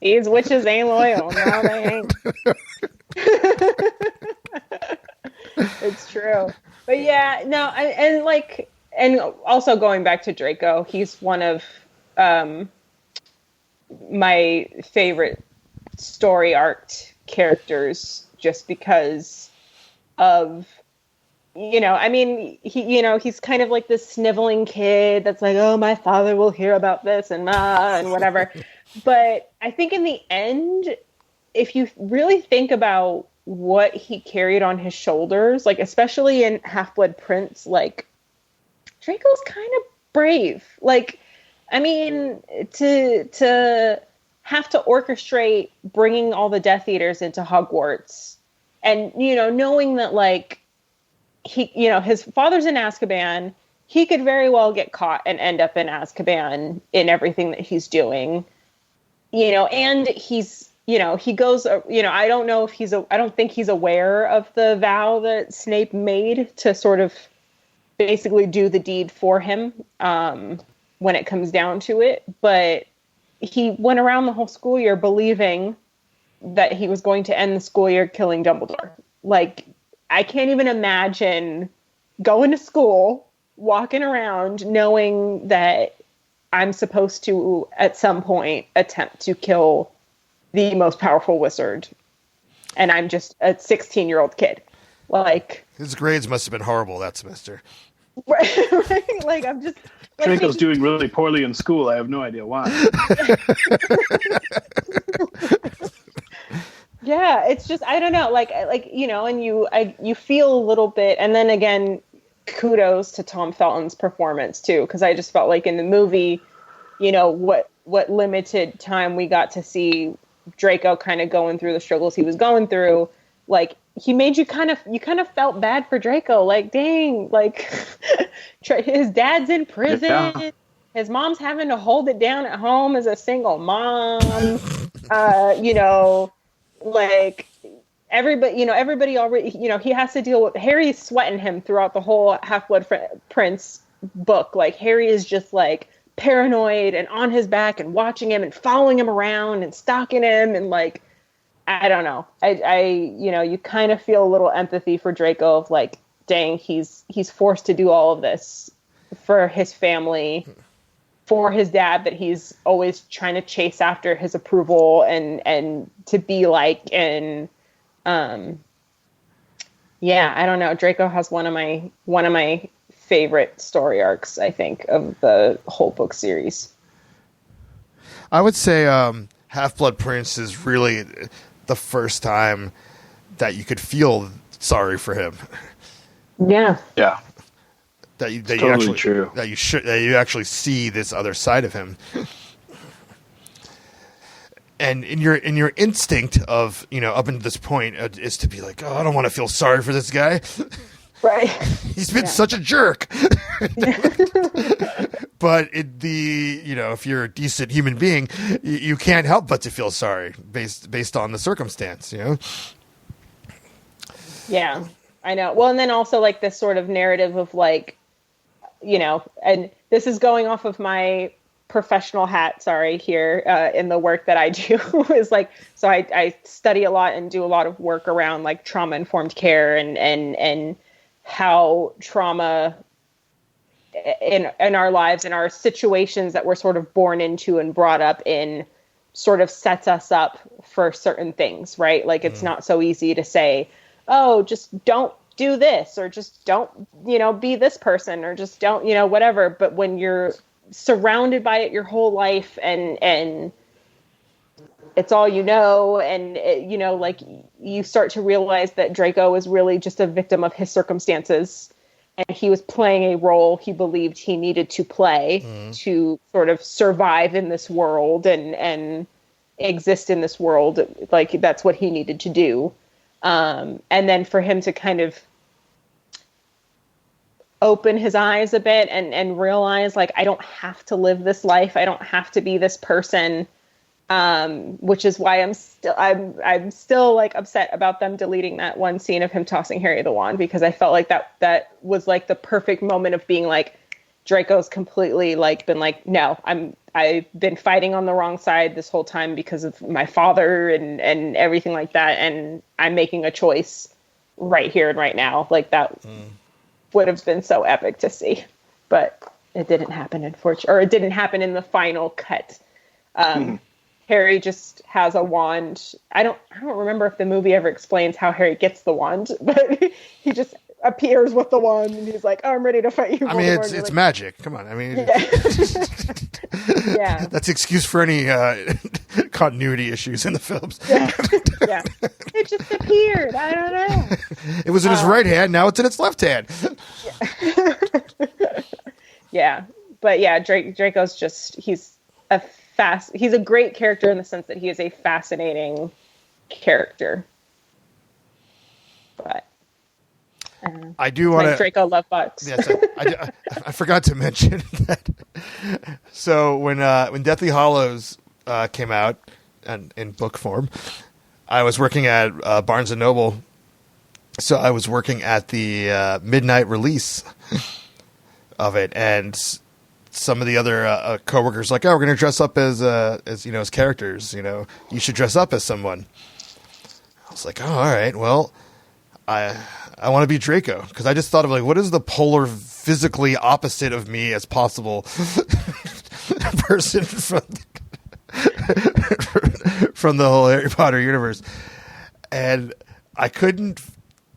These witches ain't loyal. No, they ain't. It's true. But yeah, no, and also going back to Draco, he's one of my favorite story arc characters just because of, he's kind of like this sniveling kid that's like, oh, my father will hear about this and whatever. But I think in the end, if you really think about what he carried on his shoulders, like especially in Half-Blood Prince, like Draco's kind of brave. Like, I mean, to have to orchestrate bringing all the Death Eaters into Hogwarts and, knowing that like he, his father's in Azkaban, he could very well get caught and end up in Azkaban in everything that he's doing. and he's, he goes, I don't know if I don't think he's aware of the vow that Snape made to sort of basically do the deed for him when it comes down to it. But he went around the whole school year believing that he was going to end the school year killing Dumbledore. Like, I can't even imagine going to school, walking around, knowing that I'm supposed to, at some point, attempt to kill the most powerful wizard. And I'm just a 16-year-old kid. Like, his grades must have been horrible that semester. Right? Like, I'm just... Draco's doing really poorly in school. I have no idea why. Yeah, it's just, I don't know, and you feel a little bit, and then again, kudos to Tom Felton's performance too, because I just felt like in the movie, what limited time we got to see Draco kind of going through the struggles he was going through, like, he made you kind of felt bad for Draco, like, dang, like, his dad's in prison, yeah. His mom's having to hold it down at home as a single mom, like, everybody already, he has to deal with, Harry's sweating him throughout the whole Half-Blood Prince book. Like, Harry is just, like, paranoid and on his back and watching him and following him around and stalking him, and, like, I don't know. You kind of feel a little empathy for Draco of, like, dang, he's forced to do all of this for his family, for his dad that he's always trying to chase after his approval and to be like, and I don't know. Draco has one of my favorite story arcs, I think, of the whole book series. I would say Half-Blood Prince is really the first time that you could feel sorry for him. Yeah. Yeah. That you actually see this other side of him. And in your instinct of, up until this point is to be like, oh, I don't want to feel sorry for this guy. Right. He's been such a jerk. But if you're a decent human being, you can't help but to feel sorry based on the circumstance, Yeah, I know. Well, and then also like this sort of narrative of like, and this is going off of my professional hat, here in the work that I do is like, so I study a lot and do a lot of work around like trauma-informed care and how trauma in our lives and our situations that we're sort of born into and brought up in sort of sets us up for certain things, right? Like, it's not so easy to say, oh, just don't do this, or just don't, be this person, or just don't, whatever. But when you're surrounded by it your whole life and it's all and like you start to realize that Draco is really just a victim of his circumstances, and he was playing a role he believed he needed to play to sort of survive in this world and exist in this world. Like, that's what he needed to do. And then for him to kind of open his eyes a bit and realize, like, I don't have to live this life. I don't have to be this person. Which is why I'm still like upset about them deleting that one scene of him tossing Harry the wand, because I felt like that was like the perfect moment of being like, Draco's completely like been like, no, I've been fighting on the wrong side this whole time because of my father and everything like that, and I'm making a choice right here and right now. Like, that would have been so epic to see, but it didn't happen, unfortunately, or it didn't happen in the final cut. Harry just has a wand. I don't remember if the movie ever explains how Harry gets the wand, but he just appears with the wand and he's like, oh, I'm ready to fight you. I mean, it's like, magic. Come on. I mean, yeah. That's excuse for any continuity issues in the films. Yeah. It just appeared. I don't know. It was in his right hand. Now it's in its left hand. Yeah. But yeah, Draco's just, he's a great character in the sense that he is a fascinating character. But I do want to Draco love butts. Yes, I forgot to mention that. So when Deathly Hallows came out in book form, I was working at Barnes & Noble. So I was working at the midnight release of it, and some of the other coworkers like, "Oh, we're going to dress up as characters. You should dress up as someone." I was like, "Oh, all right. Well, I want to be Draco," because I just thought of like, what is the polar physically opposite of me as possible person from the whole Harry Potter universe, and I couldn't.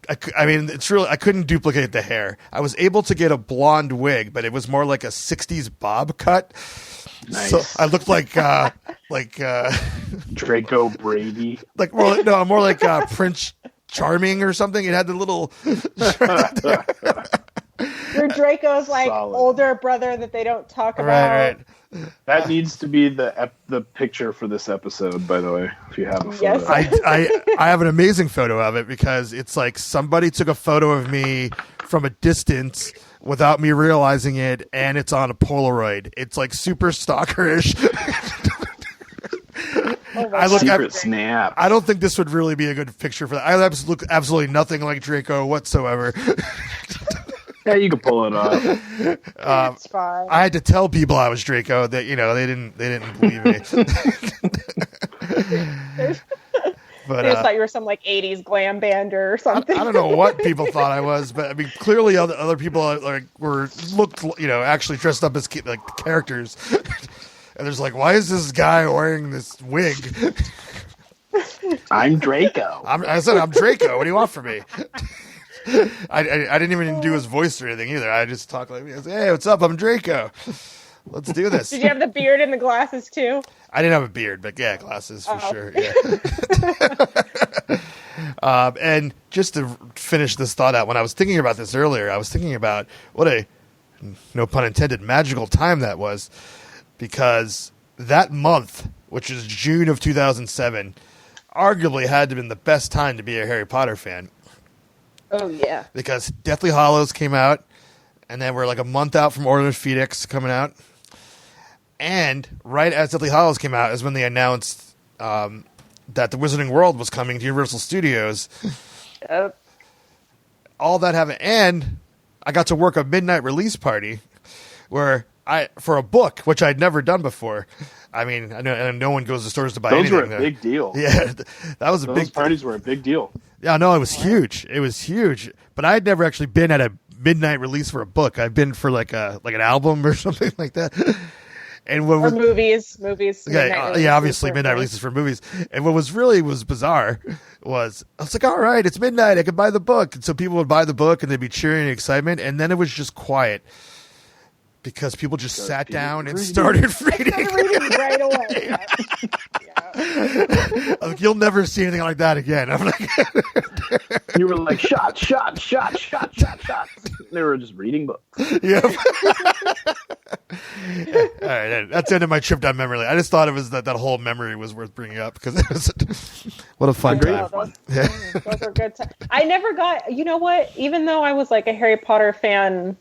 I couldn't duplicate the hair. I was able to get a blonde wig, but it was more like a '60s bob cut. Nice. So I looked like Draco Brady. More like Prince Charming or something. It had the little. Your Draco's like Solid. older brother that they don't talk about. Right. That needs to be the picture for this episode, by the way, if you have a photo. Yes. I have an amazing photo of it because it's like somebody took a photo of me from a distance without me realizing it, and it's on a Polaroid. It's like super stalkerish. Secret snap. I don't think this would really be a good picture for that. I look absolutely nothing like Draco whatsoever. Yeah, you can pull it off. It's fine. I had to tell people I was Draco that they didn't believe me. But They just thought you were some like '80s glam band or something. I don't know what people thought I was, but I mean, clearly other people looked actually dressed up as characters. And there's like, why is this guy wearing this wig? I'm Draco. I said I'm Draco. What do you want from me? I didn't even do his voice or anything either. I just talked like, "Hey, what's up? I'm Draco. Let's do this." Did you have the beard and the glasses too? I didn't have a beard, but yeah, glasses for sure. Yeah. And just to finish this thought out, when I was thinking about this earlier, I was thinking about what a, no pun intended, magical time that was, because that month, which is June of 2007, arguably had to have been the best time to be a Harry Potter fan. Oh yeah. Because Deathly Hallows came out, and then we're like a month out from Order of Phoenix coming out. And right as Deathly Hallows came out is when they announced that the Wizarding World was coming to Universal Studios. Yep. All that happened, and I got to work a midnight release party where for a book, which I'd never done before. I mean, I know no one goes to stores to buy anything. Those were a big deal. Yeah, that was Those parties were a big deal. Yeah, no, it was huge. It was huge. But I had never actually been at a midnight release for a book. I've been for like an album or something like that. And movies. Yeah, obviously midnight releases for movies. And what was bizarre was I was like, all right, it's midnight. I could buy the book. And so people would buy the book and they'd be cheering in excitement. And then it was just quiet because people just sat down and started reading. Right away. Yeah. Like, you'll never see anything like that again. I'm like, you were like, shot. They were just reading books. Yeah. All right, that's the end of my trip down memory lane. I just thought it was that whole memory was worth bringing up because it was what a fun time. Those are good times. I never got. You know what? Even though I was like a Harry Potter fan,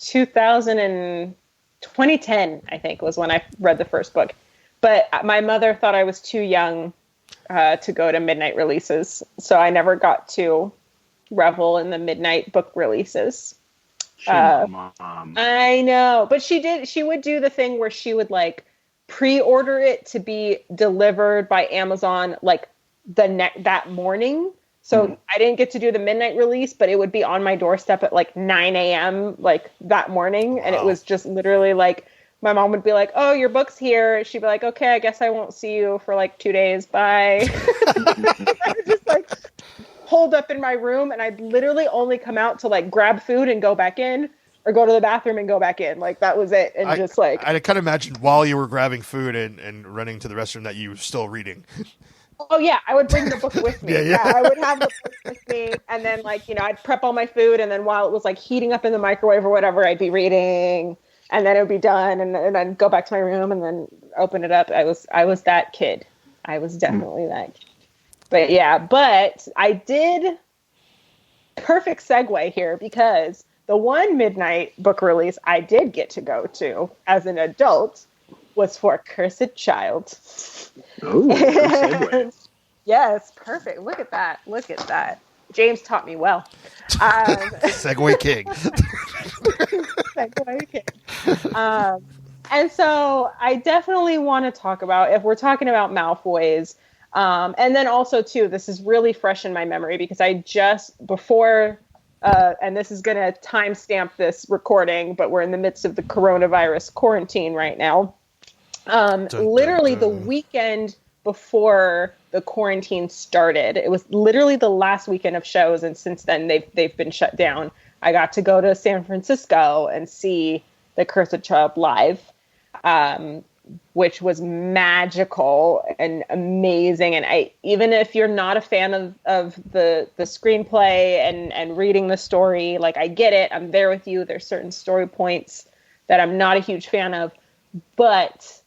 2010, I think, was when I read the first book. But my mother thought I was too young to go to midnight releases, so I never got to revel in the midnight book releases. Mom. I know, but she would do the thing where she would like pre-order it to be delivered by Amazon like that morning. So I didn't get to do the midnight release, but it would be on my doorstep at like 9 a.m. like that morning. And it was just literally like, my mom would be like, "Oh, your book's here." She'd be like, "Okay, I guess I won't see you for like 2 days. Bye." I would just like holed up in my room, and I'd literally only come out to like grab food and go back in, or go to the bathroom and go back in. Like that was it. And I kind of imagined while you were grabbing food and running to the restroom that you were still reading. Oh yeah, I would bring the book with me. Yeah, I would have the book with me, and then like I'd prep all my food, and then while it was like heating up in the microwave or whatever, I'd be reading. And then it would be done, and then go back to my room, and then open it up. I was that kid. I was definitely that kid. But yeah, but I did. Perfect segue here, because the one midnight book release I did get to go to as an adult was for Cursed Child. Oh, good segue. Yes, perfect. Look at that. Look at that. James taught me well. Segway King. Segway King. And so I definitely want to talk about, if we're talking about Malfoys, and then also, too, this is really fresh in my memory because I just, before, and this is going to timestamp this recording, but we're in the midst of the coronavirus quarantine right now. Literally the weekend before the quarantine started, it was literally the last weekend of shows, and since then they've been shut down. I got to go to San Francisco and see the Cursed Child live, which was magical and amazing. And even if you're not a fan of the screenplay and reading the story, like, I get it. I'm there with you. There's certain story points that I'm not a huge fan of, but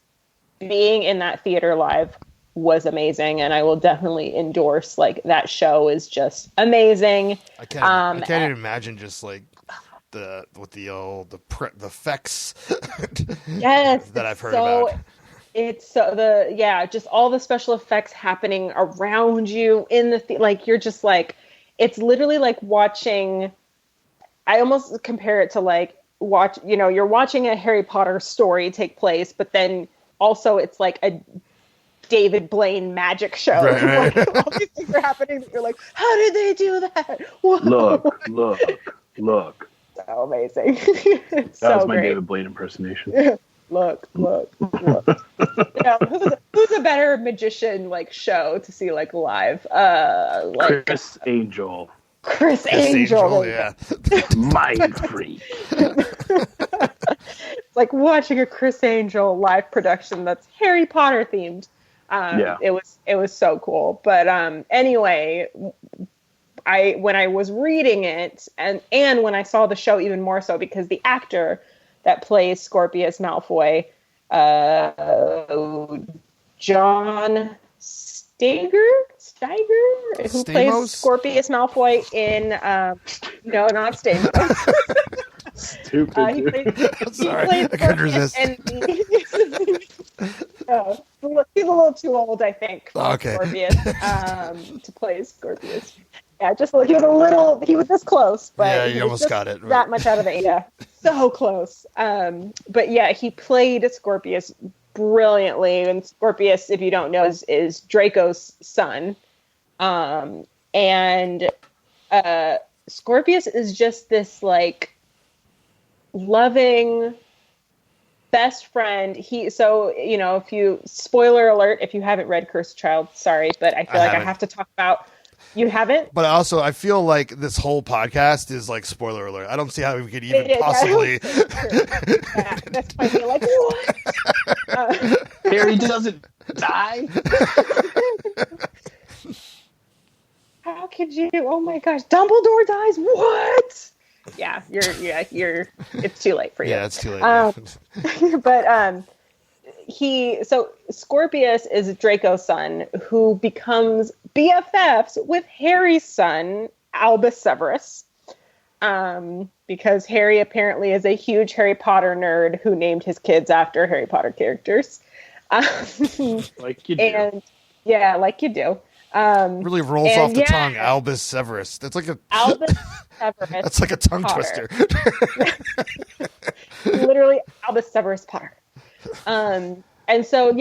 being in that theater live was amazing, and I will definitely endorse, like, that show is just amazing. I can't even imagine just like the effects yes, that I've heard about. It's so just all the special effects happening around you in the like, you're just like, it's literally like watching. I almost compare it to like you're watching a Harry Potter story take place, but then also it's like a David Blaine magic show. Right. Like, all these things are happening. How did they do that? Whoa. Look. So amazing. That so was my great. David Blaine impersonation. Look. Who's a better magician, like, show to see, like, live? Like Chris Angel. Chris Angel, yeah. Mind freak. It's like watching a Chris Angel live production that's Harry Potter themed. It was so cool. But anyway, when I was reading it and when I saw the show, even more so, because the actor that plays Scorpius Malfoy, John Steiger, who plays Scorpius Malfoy in no, not Stamos. Stupid. I'm sorry, I couldn't resist. He's a little too old, I think, for okay. Scorpius, to play Scorpius. Yeah, just he was this close, but yeah, you almost got it. That much out of it, yeah, so close. But yeah, he played Scorpius brilliantly, and Scorpius, if you don't know, is Draco's son, and Scorpius is just this like loving best friend. If you, spoiler alert, if you haven't read Cursed Child, sorry, but I feel like I have to talk about. You haven't? But also, I feel like this whole podcast is like spoiler alert. I don't see how we could even possibly. Yeah, that's why you're like, what? Harry doesn't die. How could you? Oh my gosh, Dumbledore dies. What? Yeah, you're. It's too late for you. Yeah, it's too late. But Scorpius is Draco's son, who becomes BFFs with Harry's son, Albus Severus, because Harry apparently is a huge Harry Potter nerd who named his kids after Harry Potter characters. Like you do. Yeah, like you do. Really rolls off the tongue, Albus Severus. That's like Albus Severus. That's like a tongue Potter. twister. Literally, Albus Severus Potter. And so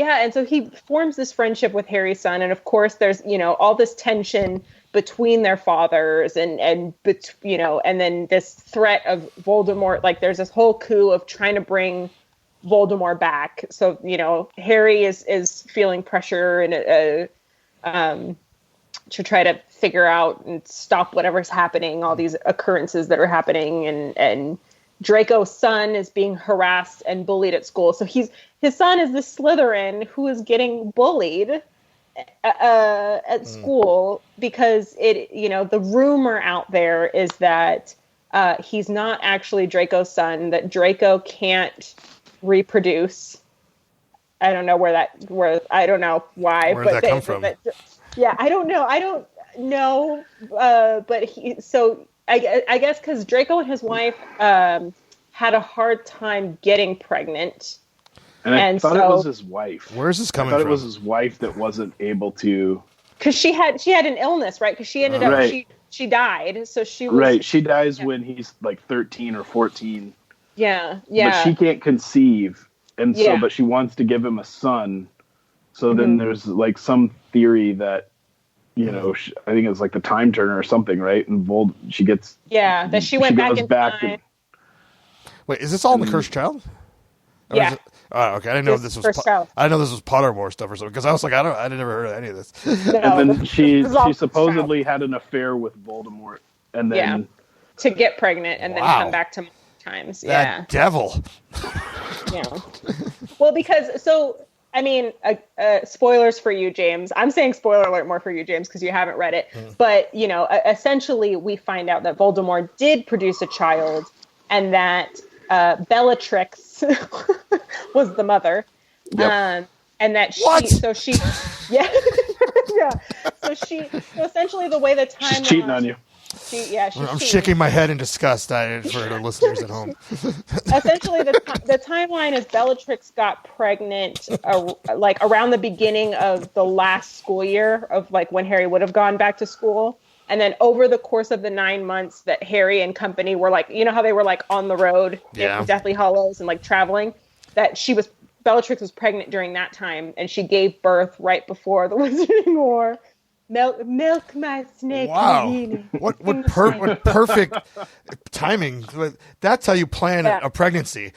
he forms this friendship with Harry's son, and of course there's, all this tension between their fathers and then this threat of Voldemort. Like, there's this whole coup of trying to bring Voldemort back. So, Harry is feeling pressure and to try to figure out and stop whatever's happening, all these occurrences that are happening, and Draco's son is being harassed and bullied at school. So his son is the Slytherin who is getting bullied at school because the rumor out there is that he's not actually Draco's son, that Draco can't reproduce. I don't know I don't know why. Where did that come from? Yeah, I don't know. I don't know. But I guess because Draco and his wife had a hard time getting pregnant. And I thought it was his wife. Where's this coming from? I thought it was his wife that wasn't able to. Because she had an illness, right? Because she ended up she died, so she was right. She dies when he's like 13 or 14. Yeah. But she can't conceive, and so but she wants to give him a son. So then there's like some theory that, you know, I think it's like the time turner or something, right? And she gets that she went back in time. Wait, is this all in the Cursed Child? Yeah. Oh, okay. I didn't know this was. I know this was Pottermore stuff or something because I was like, I never heard of any of this. No, and then she supposedly had an affair with Voldemort, and then to get pregnant and then come back to times. That devil. Yeah. Well, because I mean, spoilers for you, James. I'm saying spoiler alert more for you, James, because you haven't read it. But you know, essentially, we find out that Voldemort did produce a child, and that Bellatrix was the mother, and that she essentially the way the time she's cheating on you. I'm shaking my head in disgust for the listeners at home. Essentially, the timeline is Bellatrix got pregnant like around the beginning of the last school year of like when Harry would have gone back to school. And then over the course of the 9 months that Harry and company were like, you know how they were like on the road in Deathly Hallows and like traveling, that Bellatrix was pregnant during that time, and she gave birth right before the Wizarding War. Milk my snake. Wow. What perfect timing. That's how you plan a pregnancy.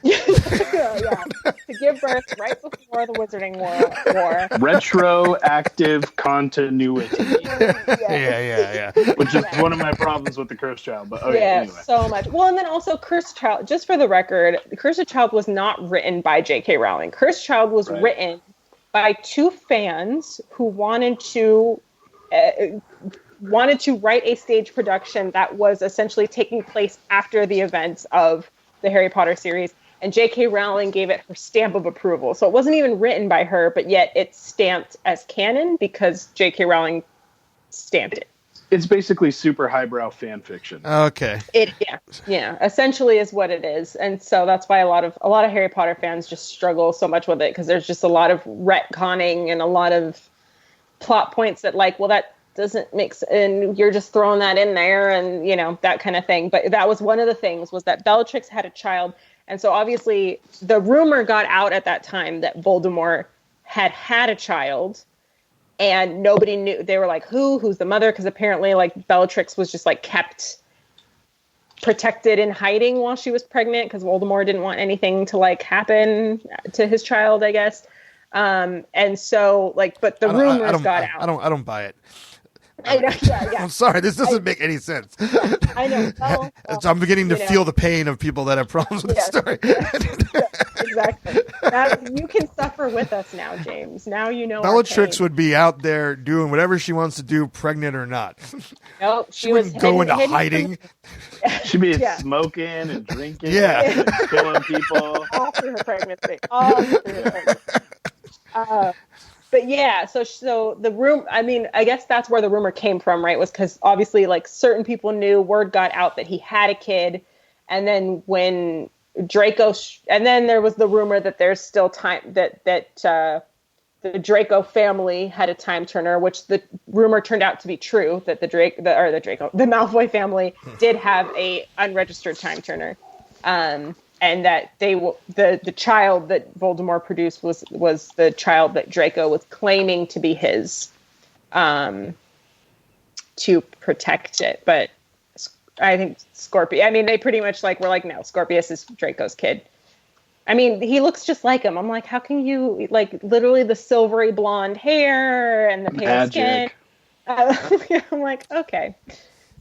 To give birth right before the Wizarding War. Retroactive continuity. Yeah. Which is one of my problems with the Cursed Child. But anyway. So much. Well, and then also Cursed Child, just for the record, the Cursed Child was not written by J.K. Rowling. Cursed Child was written by two fans who wanted to write a stage production that was essentially taking place after the events of the Harry Potter series, and J.K. Rowling gave it her stamp of approval. So it wasn't even written by her, but yet it's stamped as canon because J.K. Rowling stamped it. It's basically super highbrow fan fiction. Okay. Essentially is what it is. And so that's why a lot of Harry Potter fans just struggle so much with it, because there's just a lot of retconning and a lot of plot points that like, well, that doesn't make sense, and you're just throwing that in there, and you know, that kind of thing. But that was one of the things, was that Bellatrix had a child, and so obviously the rumor got out at that time that Voldemort had a child. And nobody knew. They were like, who's the mother? Because apparently, like, Bellatrix was just, like, kept protected in hiding while she was pregnant, because Voldemort didn't want anything to, like, happen to his child, I guess. And so, like, but the rumors got out. I don't buy it. I know, yeah. I'm sorry, this doesn't make any sense. Yeah, I know. Well, so I'm beginning to feel the pain of people that have problems with the story. Exactly. You can suffer with us now, James. Now you know. Bellatrix would be out there doing whatever she wants to do, pregnant or not. No, she wouldn't go into hiding. She'd be smoking and drinking, and killing people. All through her pregnancy. But yeah, so the rumor, I mean, I guess that's where the rumor came from, right? Was because obviously, like, certain people knew, word got out that he had a kid, and then when Draco, and then there was the rumor that there's still time that the Draco family had a time turner, which the rumor turned out to be true, that the Malfoy family did have a unregistered time turner. And that the child that Voldemort produced was the child that Draco was claiming to be his, to protect it. But I think Scorpius, I mean, they pretty much were like, no, Scorpius is Draco's kid. I mean, he looks just like him. I'm like, how can you, like, literally the silvery blonde hair and the pale skin. I'm like, okay.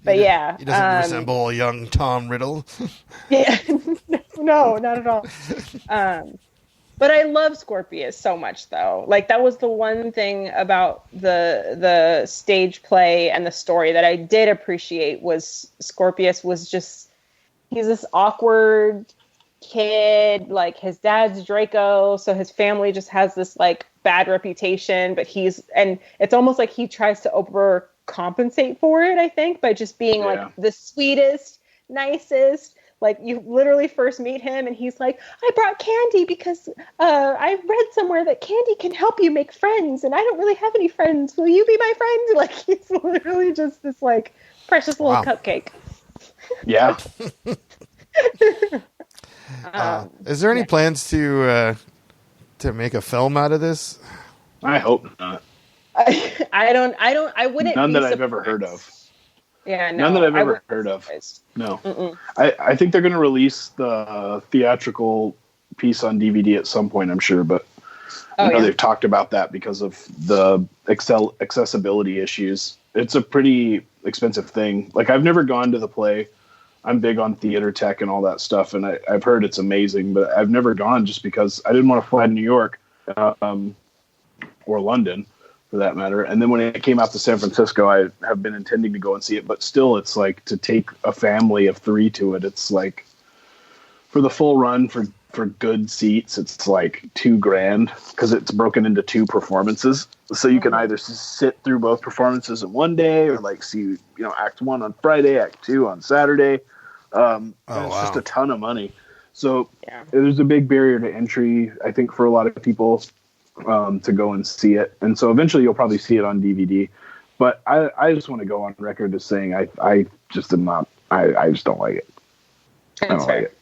But yeah. He doesn't resemble a young Tom Riddle. Yeah. No, not at all. But I love Scorpius so much, though. Like, that was the one thing about the stage play and the story that I did appreciate, was Scorpius was just, he's this awkward kid. Like, his dad's Draco, so his family just has this, like, bad reputation, but and it's almost like he tries to overcompensate for it, I think, by just being like the sweetest, nicest, Like, you literally first meet him and he's like, I brought candy because I read somewhere that candy can help you make friends, and I don't really have any friends. Will you be my friend? Like, he's literally just this, like, precious little cupcake. Yeah. Is there any plans to make a film out of this? I hope not. I wouldn't. None be that I've surprised. ever heard of. Yeah, no. None that I've I ever wouldn't be heard of. surprised. No. Mm-mm. I think they're going to release the theatrical piece on DVD at some point, I'm sure, but I know they've talked about that because of the accessibility issues. It's a pretty expensive thing. Like, I've never gone to the play. I'm big on theater tech and all that stuff, and I've heard it's amazing, but I've never gone just because I didn't want to fly to New York or London, for that matter. And then when it came out to San Francisco, I have been intending to go and see it, but still, it's like, to take a family of 3 to it, it's like, for the full run, for good seats, it's like $2,000 because it's broken into 2 performances. So you can either sit through both performances in one day, or like see, Act 1 on Friday, Act 2 on Saturday. It's just a ton of money. So there's a big barrier to entry, I think, for a lot of people to go and see it. And so eventually you'll probably see it on DVD. But I just want to go on record as saying I just am not. I just don't like it. I don't like it.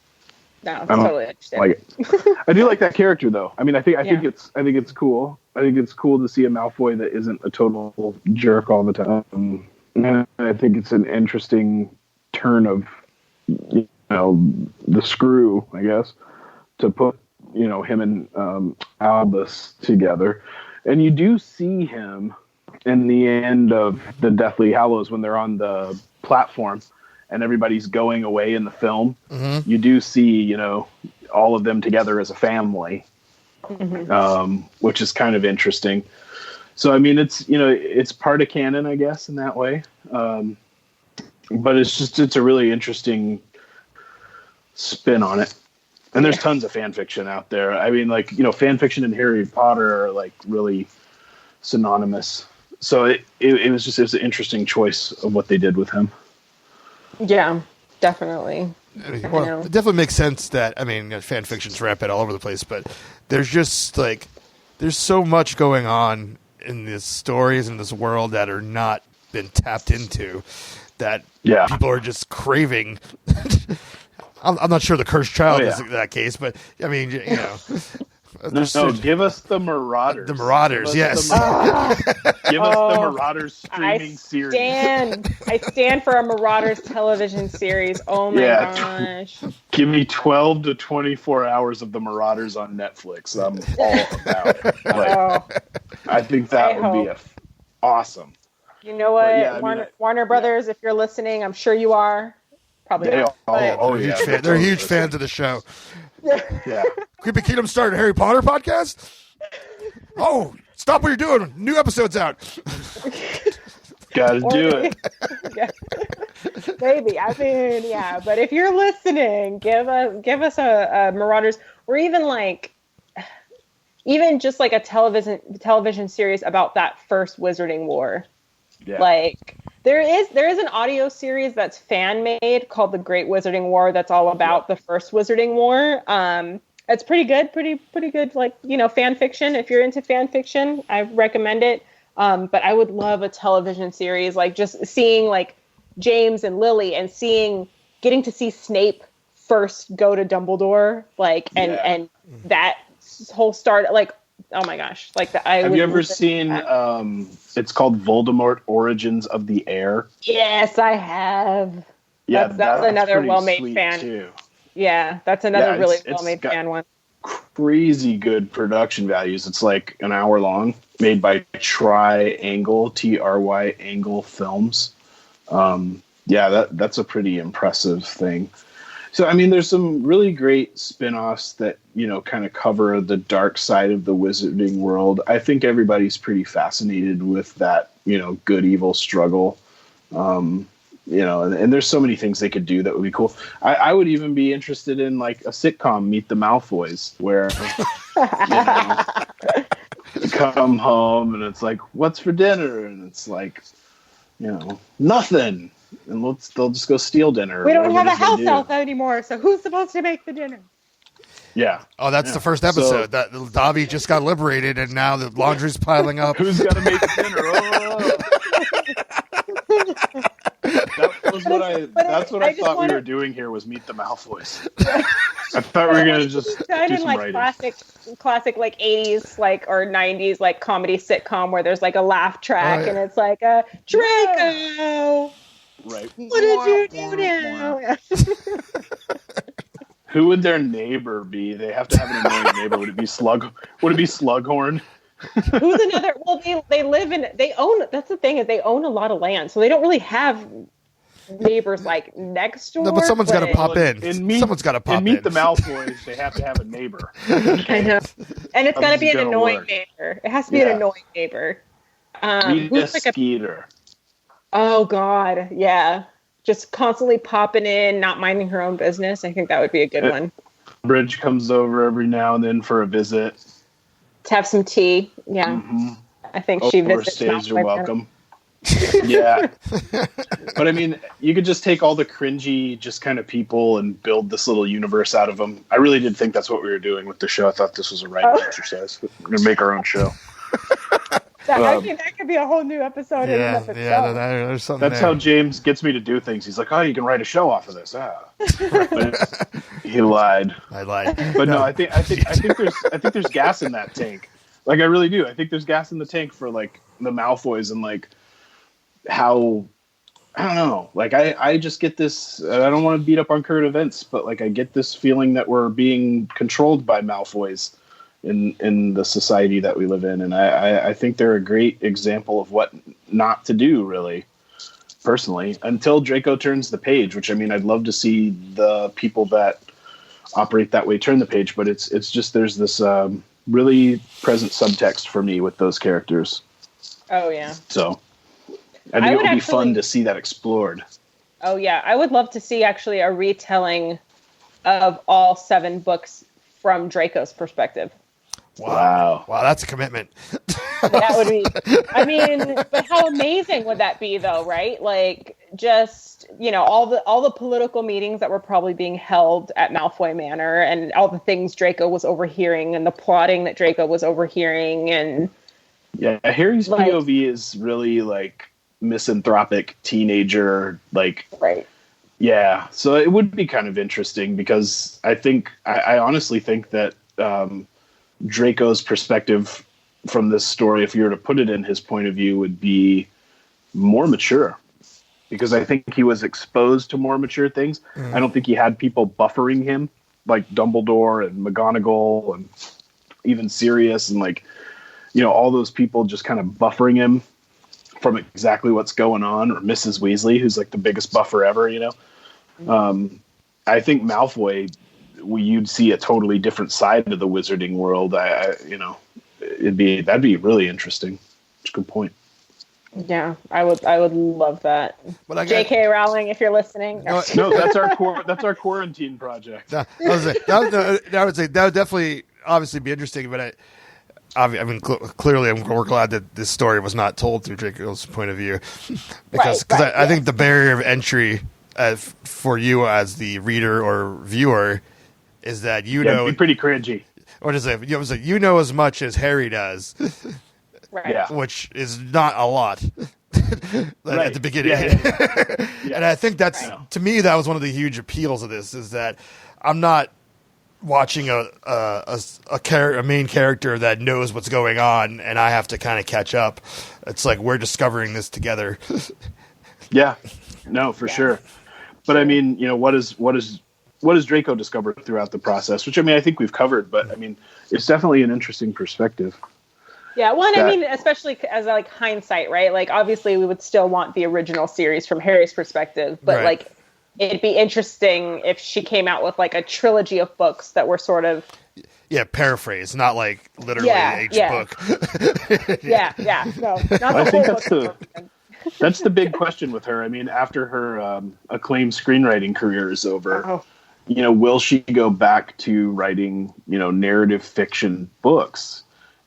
No, I totally understand. Like it. I do like that character, though. I mean, I think it's cool. I think it's cool to see a Malfoy that isn't a total jerk all the time. And I think it's an interesting turn of, the screw, I guess, to put, him and Albus together. And you do see him in the end of the Deathly Hallows when they're on the platform and everybody's going away in the film. Mm-hmm. You do see, all of them together as a family, which is kind of interesting. So, I mean, it's part of canon, I guess, in that way. But it's a really interesting spin on it. And there's tons of fan fiction out there. I mean, like, fan fiction and Harry Potter are like really synonymous. So it was an interesting choice of what they did with him. Yeah, definitely. Well, it definitely makes sense that, fan fiction's rampant all over the place, but there's just like, there's so much going on in these stories in this world that are not been tapped into that people are just craving. I'm not sure the Cursed Child is that case, but I mean, give us the Marauders. The Marauders, yes. Give us the Marauders streaming series. I stand for a Marauders television series. Oh my gosh. Give me 12 to 24 hours of the Marauders on Netflix. I'm all about it. I think that would be awesome. You know what, Warner Brothers, if you're listening, I'm sure you are. Probably not. They're huge fans of the show. Yeah. Creepy Kingdom started a Harry Potter podcast? Oh, stop what you're doing. New episode's out. Gotta do it. Maybe. I mean, yeah. But if you're listening, give us a Marauders, or even just like a television series about that first Wizarding War. Yeah. Like, there is an audio series that's fan made called The Great Wizarding War that's all about the first Wizarding War. It's pretty good, pretty good, fan fiction. If you're into fan fiction, I recommend it. But I would love a television series, like just seeing James and Lily and getting to see Snape first go to Dumbledore, and that whole start, oh my gosh! Have you ever seen? It's called Voldemort: Origins of the Heir. Yes, I have. Yeah, that's another well-made fan. Too. Yeah, that's another really well-made fan one. Crazy good production values. It's like an hour long, made by Triangle, Try-Angle Films. That's a pretty impressive thing. So, I mean, there's some really great spin-offs that, kind of cover the dark side of the wizarding world. I think everybody's pretty fascinated with that, good-evil struggle. And there's so many things they could do that would be cool. I would even be interested in, a sitcom, Meet the Malfoys, where, you come home and it's like, what's for dinner? And it's like, nothing. and they'll just go steal dinner. We don't have a house elf anymore, so who's supposed to make the dinner? Yeah. Oh, that's the first episode. That Dobby just got liberated, and now the laundry's piling up. Who's got to make the dinner? That's what I thought we were doing here was Meet the Malfoys. I thought we were going to just do some like writing. classic like 80s like or 90s like comedy sitcom where there's like a laugh track and it's like a Draco. Right. What did you do now? Who would their neighbor be? They have to have an annoying neighbor. Would it be Slughorn? Who's another? Well, they own. That's the thing is they own a lot of land, so they don't really have neighbors like next door. No, but someone's got to pop in. Someone's got to pop in. Meet the Malfoys. They have to have a neighbor. I know, and it's got to be an annoying neighbor. It has to be an annoying neighbor. Who's like Skeeter? Oh God, yeah. Just constantly popping in, not minding her own business. I think that would be a good one. Bridge comes over every now and then for a visit. To have some tea. Yeah. Mm-hmm. I think she visits. Overstays you're welcome. Yeah. But I mean, you could just take all the cringy, just kind of people and build this little universe out of them. I really did think that's what we were doing with the show. I thought this was a writing exercise. We're going to make our own show. I think that could be a whole new episode. There's something. That's how James gets me to do things. He's like, "Oh, you can write a show off of this." But he lied. I lied. But no, I think there's gas in that tank. Like I really do. I think there's gas in the tank for like the Malfoys and like how I don't know. Like I just get this. I don't want to beat up on current events, but like I get this feeling that we're being controlled by Malfoys in the society that we live in, and I think they're a great example of what not to do, really, personally, until Draco turns the page, which I mean I'd love to see the people that operate that way turn the page, but it's just there's this really present subtext for me with those characters. Oh yeah. So I think it would be fun to see that explored. Oh yeah, I would love to see actually a retelling of all 7 books from Draco's perspective. Wow, that's a commitment. That would be, I mean, but how amazing would that be though, right? Like just, all the political meetings that were probably being held at Malfoy Manor and all the things Draco was overhearing and the plotting that Draco was overhearing and yeah, Harry's POV is really like misanthropic teenager, like right. Yeah, so it would be kind of interesting because I honestly think that Draco's perspective from this story, if you were to put it in his point of view, would be more mature. Because I think he was exposed to more mature things. I don't think he had people buffering him, like Dumbledore and McGonagall and even Sirius and like, all those people just kind of buffering him from exactly what's going on, or Mrs. Weasley, who's like the biggest buffer ever, I think Malfoy, you'd see a totally different side of the wizarding world. That'd be really interesting. It's a good point. Yeah, I would love that. But J.K. Rowling, if you're listening. No, that's our quarantine project. That would definitely obviously be interesting, but clearly we're glad that this story was not told through Draco's point of view, because I think the barrier of entry for you as the reader or viewer is that it'd be pretty cringy. Or just it was like as much as Harry does, right? Yeah. Which is not a lot at the beginning. Yeah. And I think to me that was one of the huge appeals of this is that I'm not watching a main character that knows what's going on, and I have to kind of catch up. It's like we're discovering this together. Yeah, no, for sure. But I mean, what does Draco discover throughout the process? Which I mean, I think we've covered, but I mean, it's definitely an interesting perspective. Yeah, well, I mean, especially as like hindsight, right? Like, obviously, we would still want the original series from Harry's perspective, but like, it'd be interesting if she came out with like a trilogy of books that were sort of paraphrase, not like literally each book. No, not the I think whole that's the big question with her. I mean, after her acclaimed screenwriting career is over, will she go back to writing, narrative fiction books?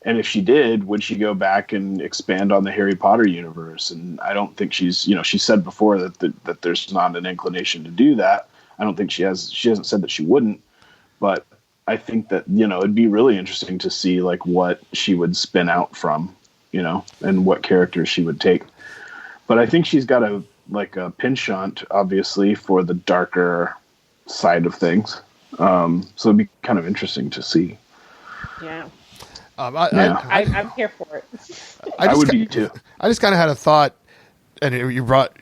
And if she did, would she go back and expand on the Harry Potter universe? And I don't think she said before that there's not an inclination to do that. I don't think she hasn't said that she wouldn't, but I think that, it'd be really interesting to see like what she would spin out from, and what characters she would take. But I think she's got a penchant, obviously, for the darker side of things. So it'd be kind of interesting to see. Yeah. I'm here for it. I would be too. I just kind of had a thought, and you brought,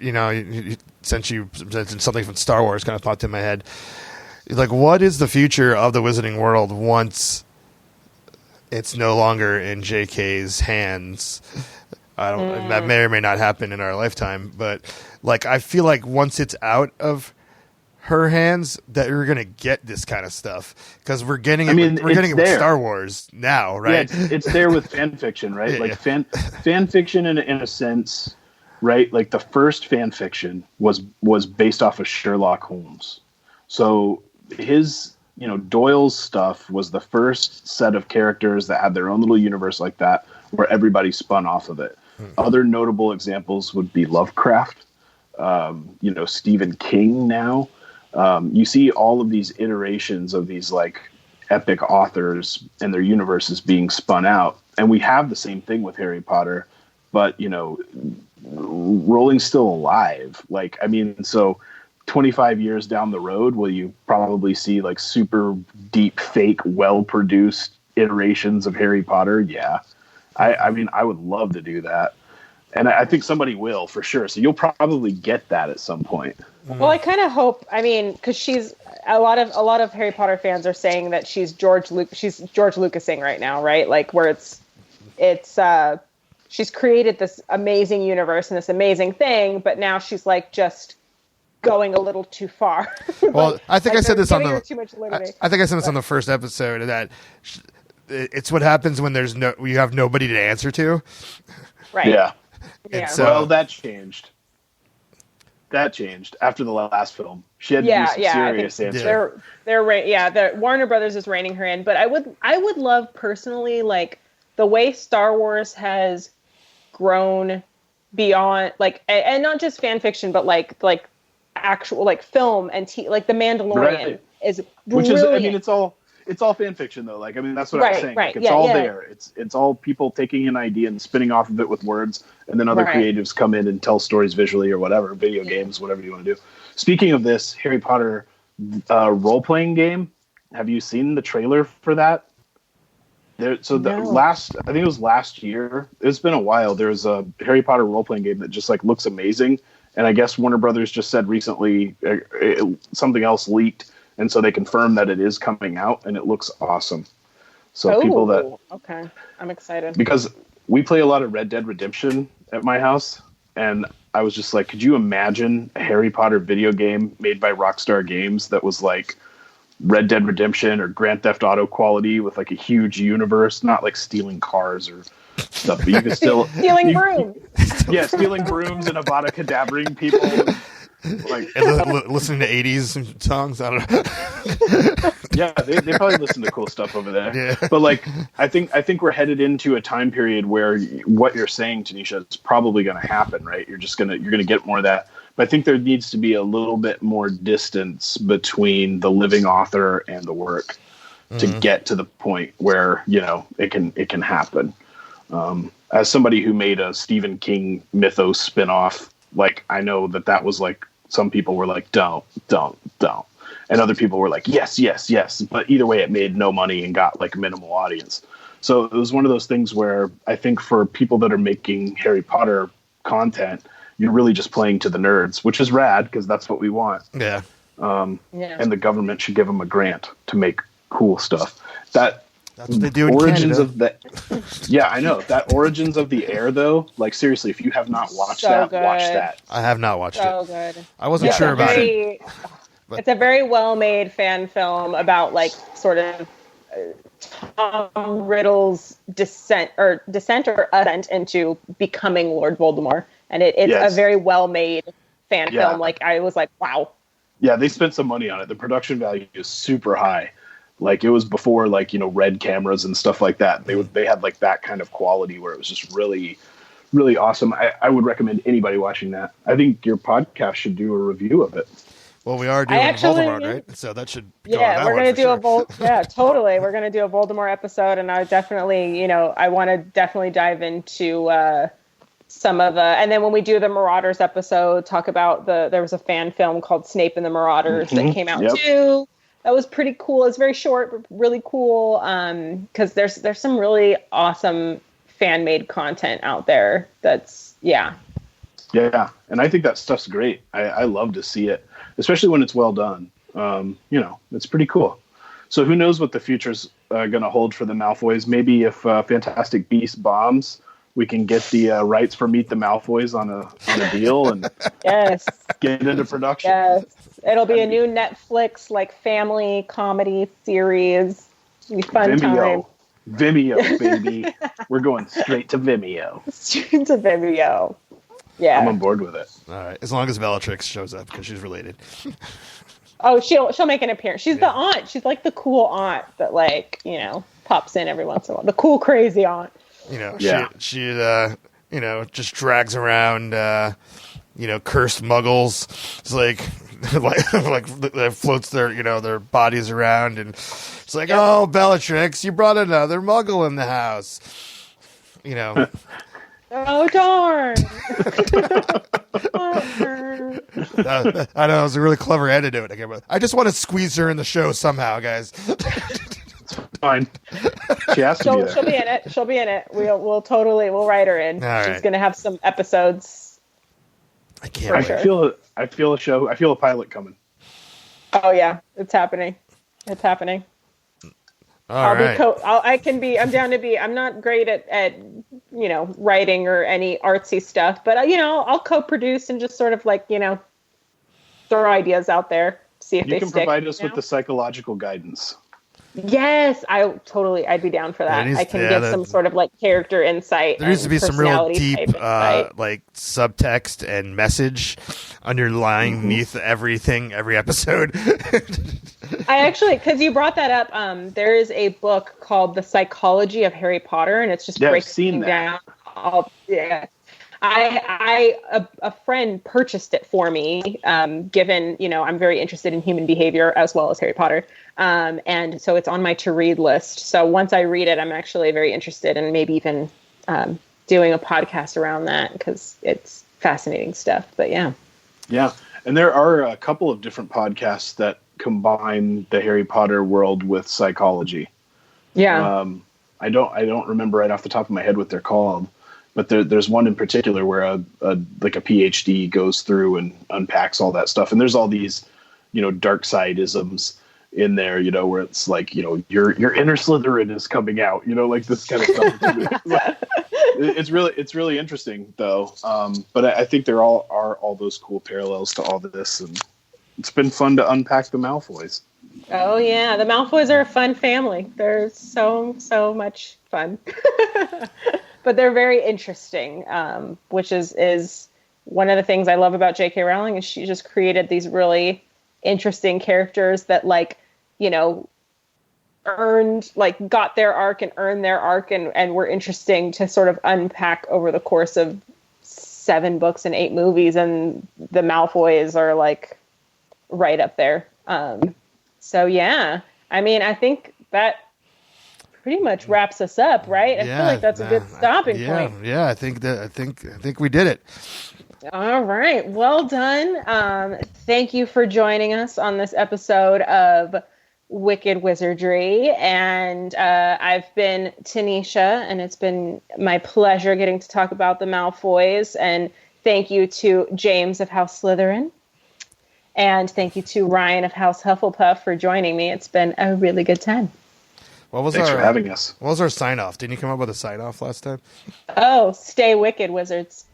since you mentioned something from Star Wars, kind of popped in my head. Like, what is the future of the Wizarding World once it's no longer in JK's hands? That may or may not happen in our lifetime, but like, I feel like once it's out of her hands, that you're gonna get this kind of stuff, because we're getting it. We're getting it with Star Wars now, right? Yeah, it's there with fan fiction, right? Like fan fiction in a sense, right? Like the first fan fiction was based off of Sherlock Holmes, so his Doyle's stuff was the first set of characters that had their own little universe like that, where everybody spun off of it. Other notable examples would be Lovecraft, Stephen King now. You see all of these iterations of these like epic authors and their universes being spun out. And we have the same thing with Harry Potter, but, Rowling's still alive. So 25 years down the road, will you probably see like super deep, fake, well-produced iterations of Harry Potter? Yeah. I would love to do that. And I think somebody will, for sure. So you'll probably get that at some point. Well, I kind of hope. Because she's a lot of Harry Potter fans are saying that she's George Lucasing right now, right? Like where it's she's created this amazing universe and this amazing thing, but now she's like just going a little too far. Well, I think I said this on too much liberty. I think I said this on the first episode, that it's what happens when you have nobody to answer to. Right. Yeah. Yeah. So, well, that changed. That changed after the last film. She had to do some serious answering. The Warner Brothers is reining her in. But I would love personally, like the way Star Wars has grown beyond, like, and not just fan fiction, but like actual like film and like The Mandalorian is brilliant. Which is, it's all fan fiction though. Like, that's what I'm saying. Right. Like, it's all there. It's all people taking an idea and spinning off of it with words, and then other creatives come in and tell stories visually or whatever, video games, whatever you want to do. Speaking of this Harry Potter role-playing game, have you seen the trailer for that? I think it was last year. It's been a while. There's a Harry Potter role-playing game that just like looks amazing, and I guess Warner Brothers just said recently something else leaked. And so they confirmed that it is coming out, and it looks awesome. So okay, I'm excited, because we play a lot of Red Dead Redemption at my house, and I was just like, could you imagine a Harry Potter video game made by Rockstar Games that was like Red Dead Redemption or Grand Theft Auto quality with like a huge universe, not like stealing cars or stuff, but you could still stealing brooms. Yeah, stealing brooms and Avada Kedavraing people. Like listening to 80s songs, I don't know. Yeah, they probably listen to cool stuff over there. Yeah. But like, I think we're headed into a time period where what you're saying, Tanisha, is probably going to happen, right? You're gonna get more of that. But I think there needs to be a little bit more distance between the living author and the work to get to the point where it can happen. As somebody who made a Stephen King mythos spinoff, like I know that was like. Some people were like, don't. And other people were like, yes. But either way, it made no money and got like a minimal audience. So it was one of those things where I think for people that are making Harry Potter content, you're really just playing to the nerds, which is rad because that's what we want. Yeah. And the government should give them a grant to make cool stuff. That's what they do in Origins Canada. Yeah, I know. That Origins of the Air, though, like seriously, if you have not watched watch that. I have not watched it. So good. I wasn't sure about it. It's a very well-made fan film about like sort of Tom Riddle's descent or ascent into becoming Lord Voldemort, and it's a very well-made fan film. Like I was like, wow. Yeah, they spent some money on it. The production value is super high. Like it was before like, red cameras and stuff like that. They had like that kind of quality where it was just really, really awesome. I would recommend anybody watching that. I think your podcast should do a review of it. Well, we are doing Voldemort, right? So that should go on we're going to do totally. We're going to do a Voldemort episode, and I definitely, I want to definitely dive into some of the, and then when we do the Marauders episode, talk about there was a fan film called Snape and the Marauders that came out too. That was pretty cool. It's very short, but really cool. Because there's some really awesome fan made content out there. That's Yeah, and I think that stuff's great. I love to see it, especially when it's well done. It's pretty cool. So who knows what the future's going to hold for the Malfoys? Maybe if Fantastic Beasts bombs, we can get the rights for Meet the Malfoys on a deal and get into production. Yes, it'll be a new Netflix like family comedy series. It'll be fun time. Vimeo, baby. We're going straight to Vimeo. Straight to Vimeo. Yeah, I'm on board with it. All right, as long as Bellatrix shows up because she's related. Oh, she'll make an appearance. She's the aunt. She's like the cool aunt that pops in every once in a while. The cool crazy aunt. She just drags around cursed muggles. It's like floats their bodies around, and it's like, oh, Bellatrix, you brought another muggle in the house. Oh, darn. I know, it was a really clever edit to it. I just want to squeeze her in the show somehow, guys. It's fine. She has to be there. She'll be in it. We'll write her in. She's going to have some episodes. I can't. I feel a pilot coming. Oh yeah, it's happening. I'm down to be. I'm not great at writing or any artsy stuff, but I'll co-produce and just sort of throw ideas out there, see if they stick. You can provide us with the psychological guidance. Yes, I'd be down for that. I can give some sort of character insight. There needs to be some real deep subtext and message underlying beneath every episode. I actually, because you brought that up, there is a book called The Psychology of Harry Potter, and it's just breaking down. A friend purchased it for me, given, I'm very interested in human behavior as well as Harry Potter. And so it's on my to read list. So once I read it, I'm actually very interested in maybe even doing a podcast around that because it's fascinating stuff. But yeah. Yeah. And there are a couple of different podcasts that combine the Harry Potter world with psychology. Yeah. I don't remember right off the top of my head what they're called. But there's one in particular where a PhD goes through and unpacks all that stuff. And there's all these, dark side isms in there, where it's like, your inner Slytherin is coming out, like this kind of stuff. It's really interesting though. But I think there are all those cool parallels to all this. And it's been fun to unpack the Malfoys. Oh yeah. The Malfoys are a fun family. They're so much fun. But they're very interesting, which is one of the things I love about J.K. Rowling is she just created these really interesting characters that got their arc and earned their arc and were interesting to sort of unpack over the course of 7 books and 8 movies. And the Malfoys are right up there. So yeah, I think that pretty much wraps us up, right? I feel like that's a good stopping point. Yeah, I think we did it. All right, well done. Thank you for joining us on this episode of Wicked Wizardry, and I've been Tanisha, and it's been my pleasure getting to talk about the Malfoys. And thank you to James of House Slytherin, and thank you to Ryan of House Hufflepuff for joining me. It's been a really good time. Thanks for having us. What was our sign-off? Didn't you come up with a sign-off last time? Oh, stay wicked, wizards.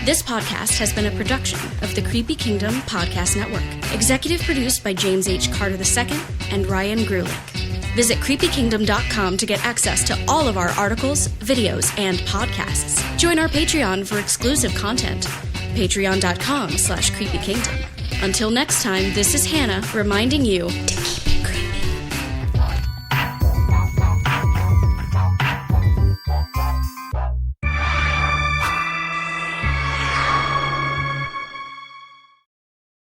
This podcast has been a production of the Creepy Kingdom Podcast Network. Executive produced by James H. Carter II and Ryan Grulick. Visit creepykingdom.com to get access to all of our articles, videos, and podcasts. Join our Patreon for exclusive content. Patreon.com/creepykingdom. Until next time, this is Hannah reminding you